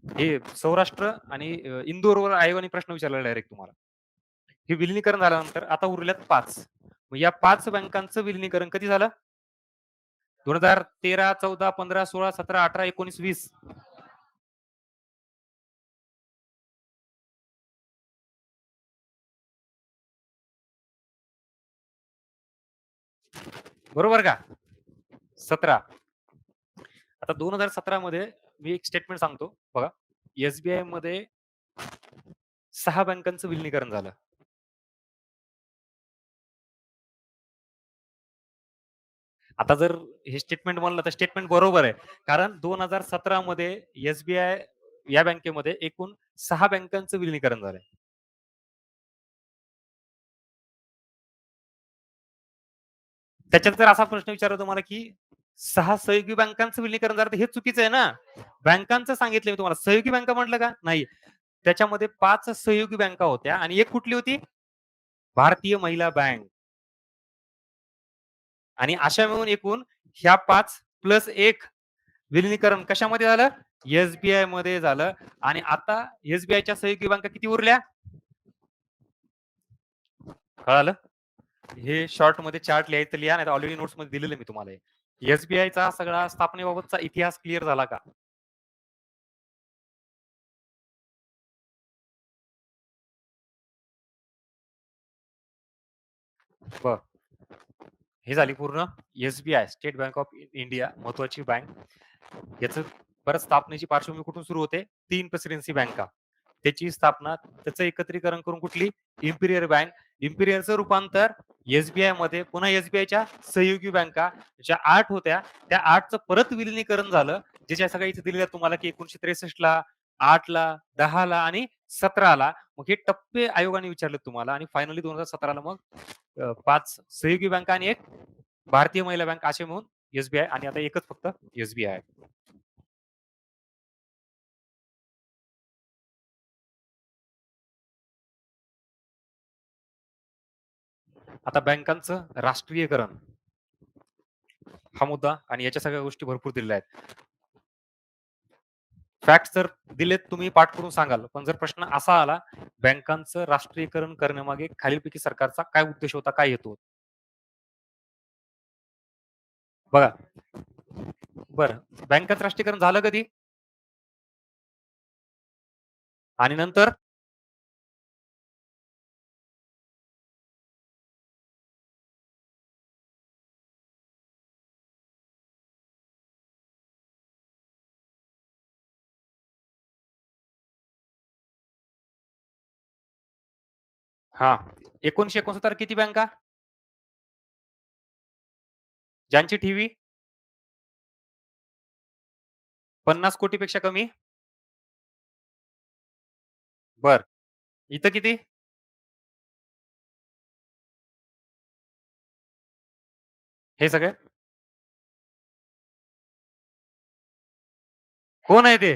हे सौराष्ट्र आणि इंदोरवर आयोगाने प्रश्न विचारला डायरेक्ट तुम्हाला. हे विलिनीकरण झाल्यानंतर आता उरल्यात 5. मग या 5 बँकांचं विलिनीकरण कधी झालं? 2013, 14, 15, 16, 17, 18, 19, 20. बरोबर का? 17. आता 2017 मध्ये मी एक स्टेटमेंट सांगतो बघा. एस-बी-आय मध्ये 6 बँकांचं विलिनीकरण झालं. आता जर हे स्टेटमेंट म्हणलं तर स्टेटमेंट बरोबर आहे. कारण 2017 मध्ये एस-बी-आय या बँकेमध्ये एकूण 6 बँकांचं विलिनीकरण झालंय. त्याच्यात जर असा प्रश्न विचारला तुम्हाला, की 6 सहयोगी बँकांचं विलिनीकरण झालं तर हे चुकीचं आहे ना. बँकांचं सांगितलं मी तुम्हाला. सहयोगी बँका म्हटलं का? नाही. त्याच्यामध्ये 5 सहयोगी बँका होत्या आणि एक कुठली होती? भारतीय महिला बँक. आणि अशा मिळून एकूण ह्या 5 प्लस 1 विलिनीकरण कशामध्ये झालं? एस मध्ये झालं आणि आता एस-बी-आयच्या सहयोगी बँका किती उरल्या? कळालं? हे शॉर्टमध्ये चार्ट लिहायचं लिहा, नाहीतर ऑलरेडी नोट्समध्ये दिलेलं मी तुम्हाला हे. एस सगळा स्थापनेबाबतचा इतिहास क्लिअर झाला का? बरं. हे झाली पूर्ण S state bank of India महत्वाची बँक. याचं परत स्थापनेची पार्श्वभूमी कुठून सुरू होते? 3 प्रेसिडेन्सी बँका. त्याची स्थापना, त्याचं एकत्रीकरण करून कुठली? Imperial bank. इम्पिरियलचं रूपांतर मध्ये पुन्हा एस-बी-आयच्या सहयोगी बँका ज्या 8 होत्या, त्या 8चं परत विलिनीकरण झालं. ज्याच्या सगळ्या इथे दिलेल्या तुम्हाला की 1963 ला, 8 ला, 10 ला आणि 17 ला. मग हे टप्पे आयोगाने विचारले तुम्हाला आणि फायनली 2017 ला मग 5 सहयोगी बँका आणि 1 भारतीय महिला बँक असे म्हणून एस आणि आता एकच फक्त एस आहे. आता बँकांचं राष्ट्रीयकरण हा मुद्दा आणि याच्या सगळ्या गोष्टी भरपूर दिलेल्या आहेत. फॅक्ट्स जर दिलेत तुम्ही पाठ करून सांगाल. पण जर प्रश्न असा आला, बँकांचं राष्ट्रीयकरण करण्यामागे खालीलपैकी सरकारचा काय उद्देश होता, काय हेतू होता? बघा, बरं बँकांचं राष्ट्रीयकरण झालं कधी? आणि नंतर हां, 1969 किती बँका? ज्यांची ठेवी 50 कोटीपेक्षा कमी? बरं. इथं किती? हे सगळे? कोण आहे ते?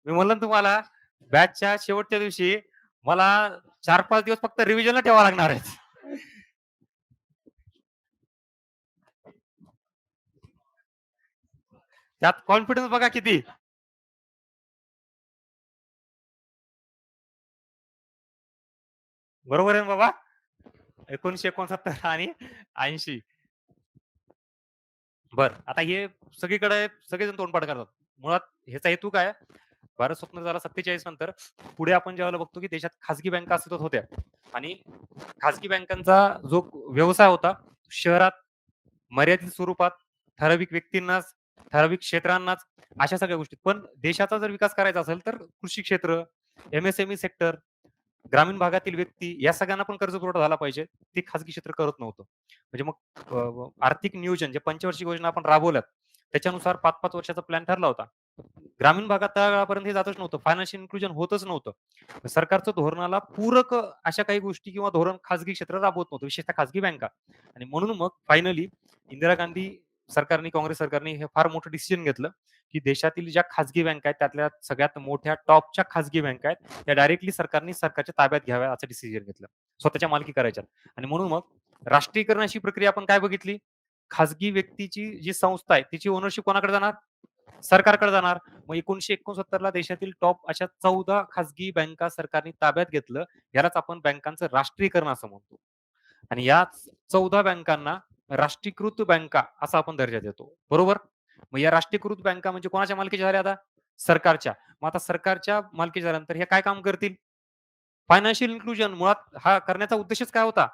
मी म्हणलं ना तुम्हाला बॅचच्या शेवटच्या दिवशी मला 4-5 दिवस फक्त रिव्हिजनला ठेवावं लागणार आहे. त्यात कॉन्फिडन्स बघा किती. बरोबर आहे ना बाबा? 1969 आणि 80. बरं. आता हे सगळीकडे सगळेजण तोंडपाठ करतात. मुळात ह्याचा हेतू काय? भारत स्वतंत्र झाला 47 नंतर. पुढे आपण ज्यावेळेला बघतो, की देशात खाजगी बँका अस्तित्वात होत्या आणि खाजगी बँकांचा जो व्यवसाय होता, शहरात मर्यादित स्वरूपात, ठराविक व्यक्तींनाच, ठराविक क्षेत्रांनाच, अशा सगळ्या गोष्टी. पण देशाचा जर विकास करायचा असेल, तर कृषी क्षेत्र, एम-एस-एम-ई सेक्टर, ग्रामीण भागातील व्यक्ती या सगळ्यांना पण कर्जपुरवठा झाला पाहिजे. ते खाजगी क्षेत्र करत नव्हतं. म्हणजे मग आर्थिक नियोजन जे पंचवार्षिक योजना आपण राबवल्यात, त्याच्यानुसार 5-5 वर्षाचा प्लॅन ठरला होता. ग्रामीण भागात त्या काळापर्यंत हे जातच नव्हतं. फायनान्शियल इन्क्लुजन होतच नव्हतं. सरकारचं धोरणाला पूरक अशा काही गोष्टी किंवा धोरण खाजगी क्षेत्र राबवत नव्हतं, विशेषतः खाजगी बँका. आणि म्हणून मग फायनली इंदिरा गांधी सरकारने, काँग्रेस सरकारने हे फार मोठं डिसिजन घेतलं, की देशातील ज्या खाजगी बँका आहेत, त्यातल्या सगळ्यात मोठ्या टॉपच्या खाजगी बँका आहेत, त्या डायरेक्टली सरकारने सरकारच्या ताब्यात घ्याव्या असं डिसिजन घेतलं. स्वतःच्या मालकी करायच्यात. आणि म्हणून मग राष्ट्रीयकरणाची प्रक्रिया आपण काय बघितली? खाजगी व्यक्तीची जी संस्था आहे, तिची ओनरशिप कोणाकडे जाणार? सरकारकडे जाणार. मग 1969 ला देशातील टॉप अशा 14 खाजगी बँका सरकारने ताब्यात घेतलं. यालाच आपण बँकांचं राष्ट्रीयकरण असं म्हणतो. आणि याच 14 बँकांना राष्ट्रीयकृत बँका असा आपण दर्जा देतो. बरोबर? मग या राष्ट्रीयकृत बँका म्हणजे कोणाच्या मालकीच्या झाल्या आता? सरकारच्या. मग आता सरकारच्या मालकीच्या झाल्यानंतर हे काय काम करतील? फायनान्शियल इन्क्लुजन मुळात हा करण्याचा उद्देशच काय होता?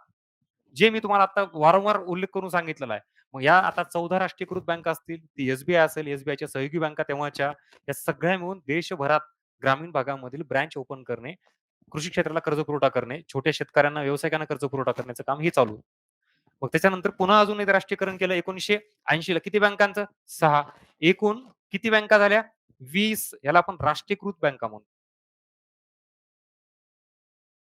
जे मी तुम्हाला आता वारंवार उल्लेख करून सांगितलेला आहे. मग या आता 14 राष्ट्रीयकृत बँका असतील, ती एस-बी-आय असेल, एस-बी-आयच्या सहयोगी बँका तेव्हाच्या, या सगळ्या मिळून देशभरात ग्रामीण भागामधील ब्रँच ओपन करणे, कृषी क्षेत्राला कर्जपुरवठा करणे, छोट्या शेतकऱ्यांना, व्यावसायिकांना कर्जपुरवठा करण्याचं काम हे चालू. मग त्याच्यानंतर पुन्हा अजून एकदा राष्ट्रीयकरण केलं 1980 ला. किती बँकांचं? 6. एकूण किती बँका झाल्या? 20. याला आपण राष्ट्रीयकृत बँका म्हणतो.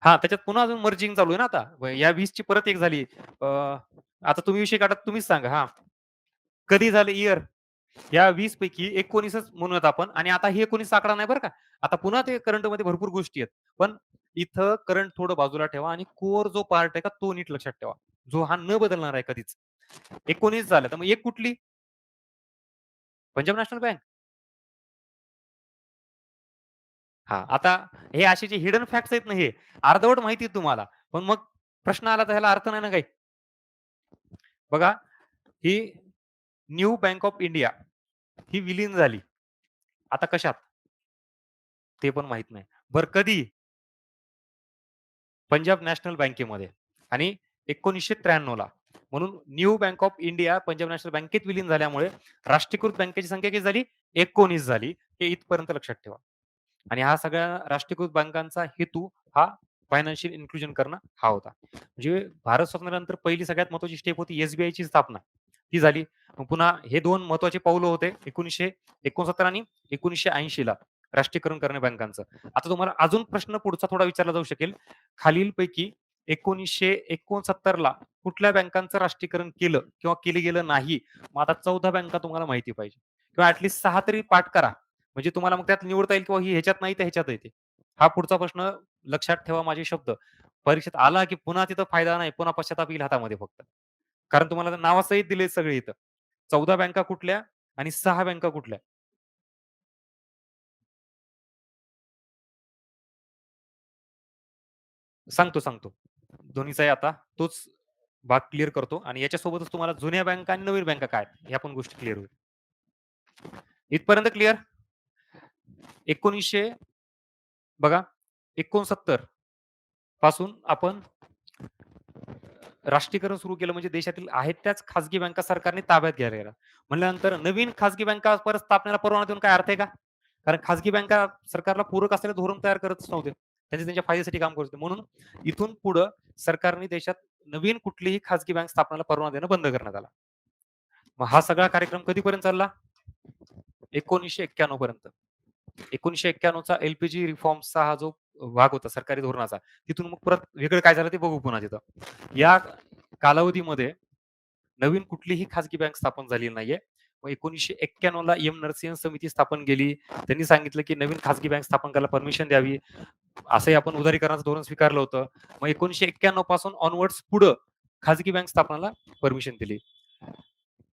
हां, त्याच्यात पुन्हा अजून मर्जिंग चालू आहे ना आता. या 20 ची परत एक झाली. आता तुम्ही विषय काढा, तुम्हीच सांगा. हां, कधी झालं इयर? या 20 पैकी 19च म्हणूयात आपण आणि आता हे 19 आकडा नाही बरं का. आता पुन्हा ते करंटमध्ये भरपूर गोष्टी आहेत. पण इथं करंट थोडं बाजूला ठेवा आणि कोर जो पार्ट आहे का तो नीट लक्षात ठेवा. जो हा न बदलणार आहे कधीच. 19 झालं, तर मग एक कुठली? Punjab national bank. हां, आता हे असे जे हिडन फॅक्ट्स आहेत ना हे, अर्धवट माहिती आहे तुम्हाला. पण मग प्रश्न आला तर ह्याला अर्थ नाही ना काही. बघा, ही न्यू बँक ऑफ इंडिया ही विलीन झाली. आता कशात? ते पण माहीत नाही. बरं कधी? पंजाब नॅशनल बँकेमध्ये आणि 1993 ला. म्हणून new bank of India Punjab national बँकेत विलीन झाल्यामुळे राष्ट्रीयकृत बँकेची संख्या किती झाली? 19 झाली. हे इथपर्यंत लक्षात ठेवा. आणि हा सगळ्या राष्ट्रीयकृत बँकांचा हेतू हा फायनान्शियल इन्क्लुजन करणं हा होता. म्हणजे भारत स्वातंत्र्यानंतर पहिली सगळ्यात महत्त्वाची स्टेप होती एस-बी-आयची स्थापना. ती झाली. मग पुन्हा हे 2 महत्त्वाचे पाऊलं होते 1969 आणि 1980 ला राष्ट्रीयकरण करणे बँकांचं. आता तुम्हाला अजून प्रश्न पुढचा थोडा विचारला जाऊ शकेल. खालीलपैकी 1969 ला कुठल्या बँकांचं राष्ट्रीयकरण केलं किंवा केलं गेलं नाही? मग आता 14 बँका तुम्हाला माहिती पाहिजे किंवा ॲट लीस्ट 6 तरी पाठ करा. म्हणजे तुम्हाला मग त्यात निवडता येईल किंवा ही ह्याच्यात नाही तर ह्याच्यात येते. हा पुढचा प्रश्न लक्षात ठेवा माझे शब्द. परीक्षेत आला की पुन्हा तिथं फायदा नाही, पुन्हा पश्चाताप येईल हातामध्ये फक्त. कारण तुम्हाला नावासहित दिले सगळे इथं. 14 बँका कुठल्या आणि 6 बँका कुठल्या? सांगतो. दोन्हीचाही आता तोच भाग क्लिअर करतो आणि याच्यासोबतच तुम्हाला जुन्या बँका आणि नवीन बँका काय आहेत, ह्या पण गोष्टी क्लिअर होईल. इथपर्यंत क्लिअर? 1900 बघा 69 पासून आपण राष्ट्रीयकरण सुरू केलं म्हणजे देशातील आहेत त्याच खाजगी बँका सरकारने ताब्यात घ्यायला गेला. म्हणल्यानंतर नवीन खाजगी बँका परत स्थापनेला परवाना देऊन काय अर्थ आहे का? कारण खाजगी बँका सरकारला पूरक असलेलं धोरण तयार करतच नव्हते. त्यांच्या फायद्यासाठी काम करत होते. म्हणून इथून पुढं सरकारने देशात नवीन कुठलीही खाजगी बँक स्थापनाला परवाना देणं बंद करण्यात आला. मग हा सगळा कार्यक्रम कधीपर्यंत चालला? 1991 पर्यंत. 1991चा एल-पी-जी रिफॉर्म्सचा हा जो भाग होता सरकारी धोरणाचा, तिथून मग परत वेगळं काय झालं ते बघू पुन्हा तिथं. या कालावधीमध्ये नवीन कुठलीही खाजगी बँक स्थापन झालेली नाहीये. मग 1991 ला एम नरसिंहन समिती स्थापन केली. त्यांनी सांगितलं की नवीन खाजगी बँक स्थापन करायला परमिशन द्यावी. असंही आपण उदारीकरणाचं धोरण स्वीकारलं होतं. मग 1991 पासून ऑनवर्ड्स पुढं खाजगी बँक स्थापनाला परमिशन दिली.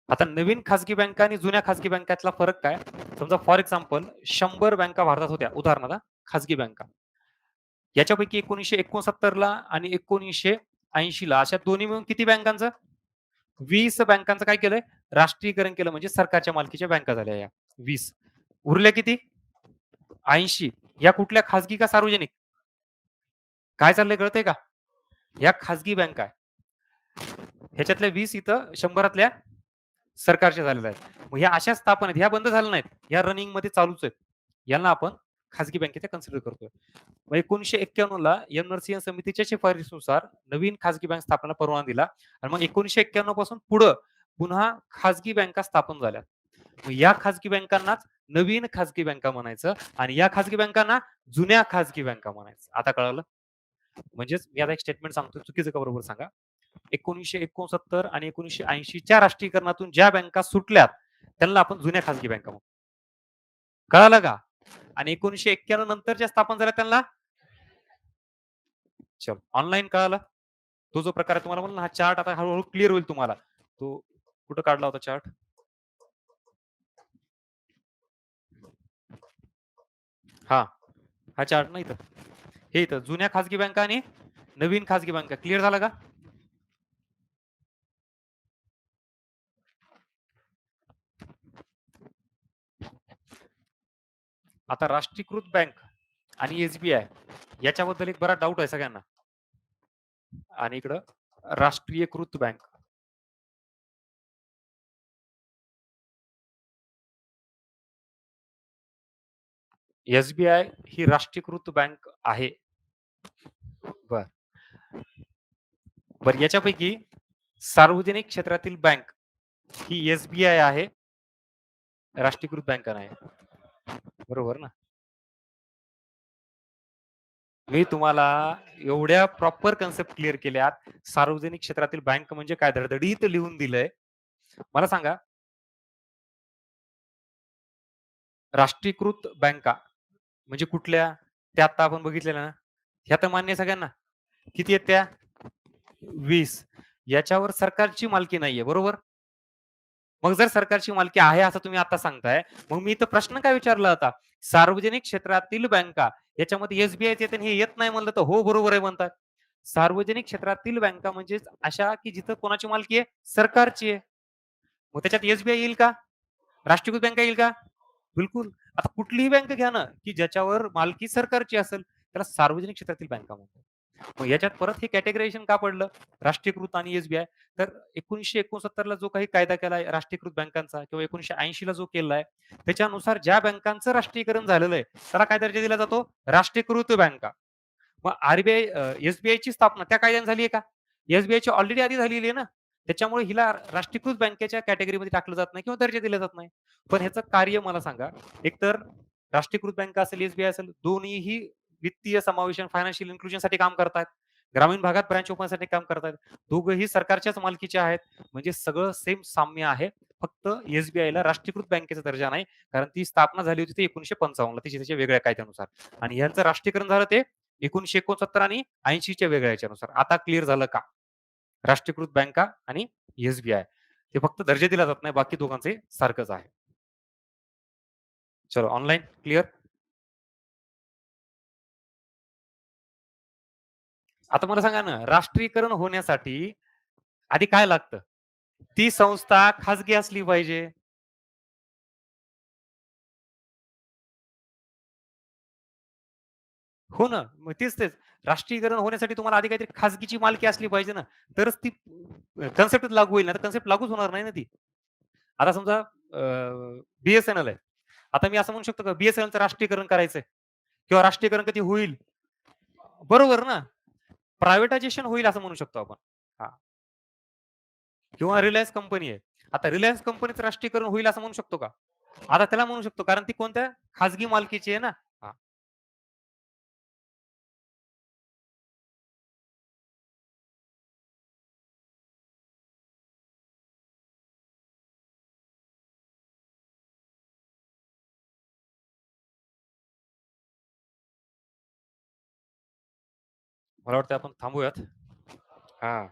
आता नवीन खाजगी बँका आणि जुन्या खाजगी बँकातला फरक काय? समजा फॉर एक्झाम्पल 100 बँका भारतात होत्या उदाहरणार्थ खाजगी बँका. याच्यापैकी 1969 ला आणि 1980 ला अशा दोन्ही मिळून किती बँकांचं? 20 बँकांचं काय केलंय? राष्ट्रीयकरण केलं म्हणजे सरकारच्या मालकीच्या बँका झाल्या या 20. उरल्या किती? 80. या कुठल्या खाजगी का सार्वजनिक? काय चाललंय कळतंय का? या खाजगी बँका आहे. ह्याच्यातल्या 20 इथं 100रातल्या सरकारच्या झालेल्या आहेत. मग ह्या अशा स्थापना आहेत. ह्या बंद झाल्या नाहीत. ह्या रनिंगमध्ये चालूच आहेत. यांना आपण खाजगी बँकेच्या कन्सिडर करतोय. मग 1991 ला एम नरसिंह समितीच्या शिफारशीनुसार नवीन खाजगी बँक स्थापनेला परवाना दिला आणि मग 1991 पासून पुढं पुन्हा खाजगी बँका स्थापन झाल्या. मग या खाजगी बँकांनाच नवीन खाजगी बँका म्हणायचं आणि या खाजगी बँकांना जुन्या खाजगी बँका म्हणायचं. आता कळालं? म्हणजेच मी आता एक स्टेटमेंट सांगतो, चुकीचं का बरोबर सांगा. 1969 आणि 1980च्या राष्ट्रीयकरणातून ज्या बँका सुटल्यात त्यांना आपण जुन्या खाजगी बँका म्हणतो. कळालं का? आणि 1991 नंतर ज्या स्थापन झाल्या त्यांना चल ऑनलाईन कळालं. तो जो प्रकार आहे तुम्हाला म्हणलं ना, हा चार्ट आता हळूहळू क्लिअर होईल तुम्हाला. तो कुठं काढला होता चार्ट? हा हा चार्ट नाही इथं. हे इथं जुन्या खाजगी बँका आणि नवीन खाजगी बँका क्लिअर झाला का? आता राष्ट्रीयकृत बँक आणि एसबीआय याच्याबद्दल एक बरा डाऊट आहे सगळ्यांना. आणि इकडं राष्ट्रीयकृत बँक. एसबीआय ही राष्ट्रीयकृत बँक आहे. बर बर याच्यापैकी सार्वजनिक क्षेत्रातील बँक ही एसबीआय आहे, राष्ट्रीयकृत बँक नाही. बरोबर ना? मी तुम्हाला एवढ्या प्रॉपर कन्सेप्ट क्लिअर केल्यात. सार्वजनिक क्षेत्रातील बँक म्हणजे काय धडधडीत लिहून दिलंय. मला सांगा, राष्ट्रीयकृत बँका म्हणजे कुठल्या? त्या आता आपण बघितलेल्या ना, ह्या तर मान्य आहे सगळ्यांना. किती आहेत त्या? 20. याच्यावर सरकारची मालकी नाहीये, बरोबर? मग जर सरकारची मालकी आहे असं तुम्ही आता सांगताय, मग मी इथं प्रश्न काय विचारला होता? सार्वजनिक क्षेत्रातील बँका याच्यामध्ये एसबीआय येते आणि हे येत नाही म्हणलं तर हो बरोबर आहे म्हणतात. सार्वजनिक क्षेत्रातील बँका म्हणजे अशा की जिथं कोणाची मालकी आहे? सरकारची आहे. मग त्याच्यात एसबीआय येईल का? राष्ट्रीयकृत बँका येईल का? बिलकुल. आता कुठलीही बँक घ्या ना, की ज्याच्यावर मालकी सरकारची असेल, त्याला सार्वजनिक क्षेत्रातील बँका म्हणतात. मग याच्यात परत हे कॅटेगरायझेशन का पडलं? राष्ट्रीयकृत आणि एसबीआय. तर 1969 ला जो काही कायदा केलाय राष्ट्रीयकृत बँकांचा किंवा 1980 ला जो केलाय, त्याच्यानुसार ज्या बँकांचं राष्ट्रीयकरण झालेलं आहे, त्याला काय दर्जा दिला जातो? राष्ट्रीयकृत बँका. मग आरबीआय एसबीआयची स्थापना त्या कायद्याने झाली आहे का? एसबीआयची ऑलरेडी आधी झालेली आहे ना. त्याच्यामुळे हिला राष्ट्रीयकृत बँकेच्या कॅटेगरीमध्ये टाकलं जात नाही किंवा दर्जा दिला जात नाही. पण ह्याचं कार्य मला सांगा. एकतर राष्ट्रीयकृत बँक असेल, एसबीआय असेल, दोन्हीही वित्तीय समावेशन, फायनान्शियल इन्क्लुजनसाठी काम करतायत. ग्रामीण भागात ब्रांच ओपनसाठी काम करतायत. दोघंही सरकारच्याच मालकीचे आहेत. म्हणजे सगळं सेम साम्य आहे. फक्त एसबीआयला राष्ट्रीयकृत बँकेचा दर्जा नाही. कारण ती स्थापना झाली होती ती 1955 ला त्याच्या वेगळ्या कायद्यानुसार. आणि यांचं राष्ट्रीयकरण झालं ते 1969 आणि 80च्या वेगळ्या याच्यानुसार. आता क्लिअर झालं का? राष्ट्रीयकृत बँका आणि एसबीआय ते फक्त दर्जा दिला जात नाही, बाकी दोघांचे सारखंच आहे. चलो ऑनलाईन क्लिअर. आता मला सांगा ना, राष्ट्रीयकरण होण्यासाठी आधी काय लागतं? ती संस्था खाजगी असली पाहिजे. हो ना, मग तेच. राष्ट्रीयकरण होण्यासाठी तुम्हाला आधी काहीतरी खाजगीची मालकी असली पाहिजे ना, तरच ती कन्सेप्ट लागू होईल. ना कन्सेप्ट लागूच होणार नाही ना ती. आता समजा बीएसएनएल आहे. आता मी असं म्हणू शकतो का बीएसएनएलचं राष्ट्रीयकरण करायचंय किंवा राष्ट्रीयकरण कधी होईल? बरोबर ना? प्रायव्हेटायझेशन होईल असं म्हणू शकतो आपण. हां. किंवा रिलायन्स कंपनी आहे. आता रिलायन्स कंपनीचं राष्ट्रीयकरण होईल असं म्हणू शकतो का? आता त्याला म्हणू शकतो कारण ती कोणत्या खाजगी मालकीची आहे ना. हां. मला वाटतं आपण थांबूयात. हां.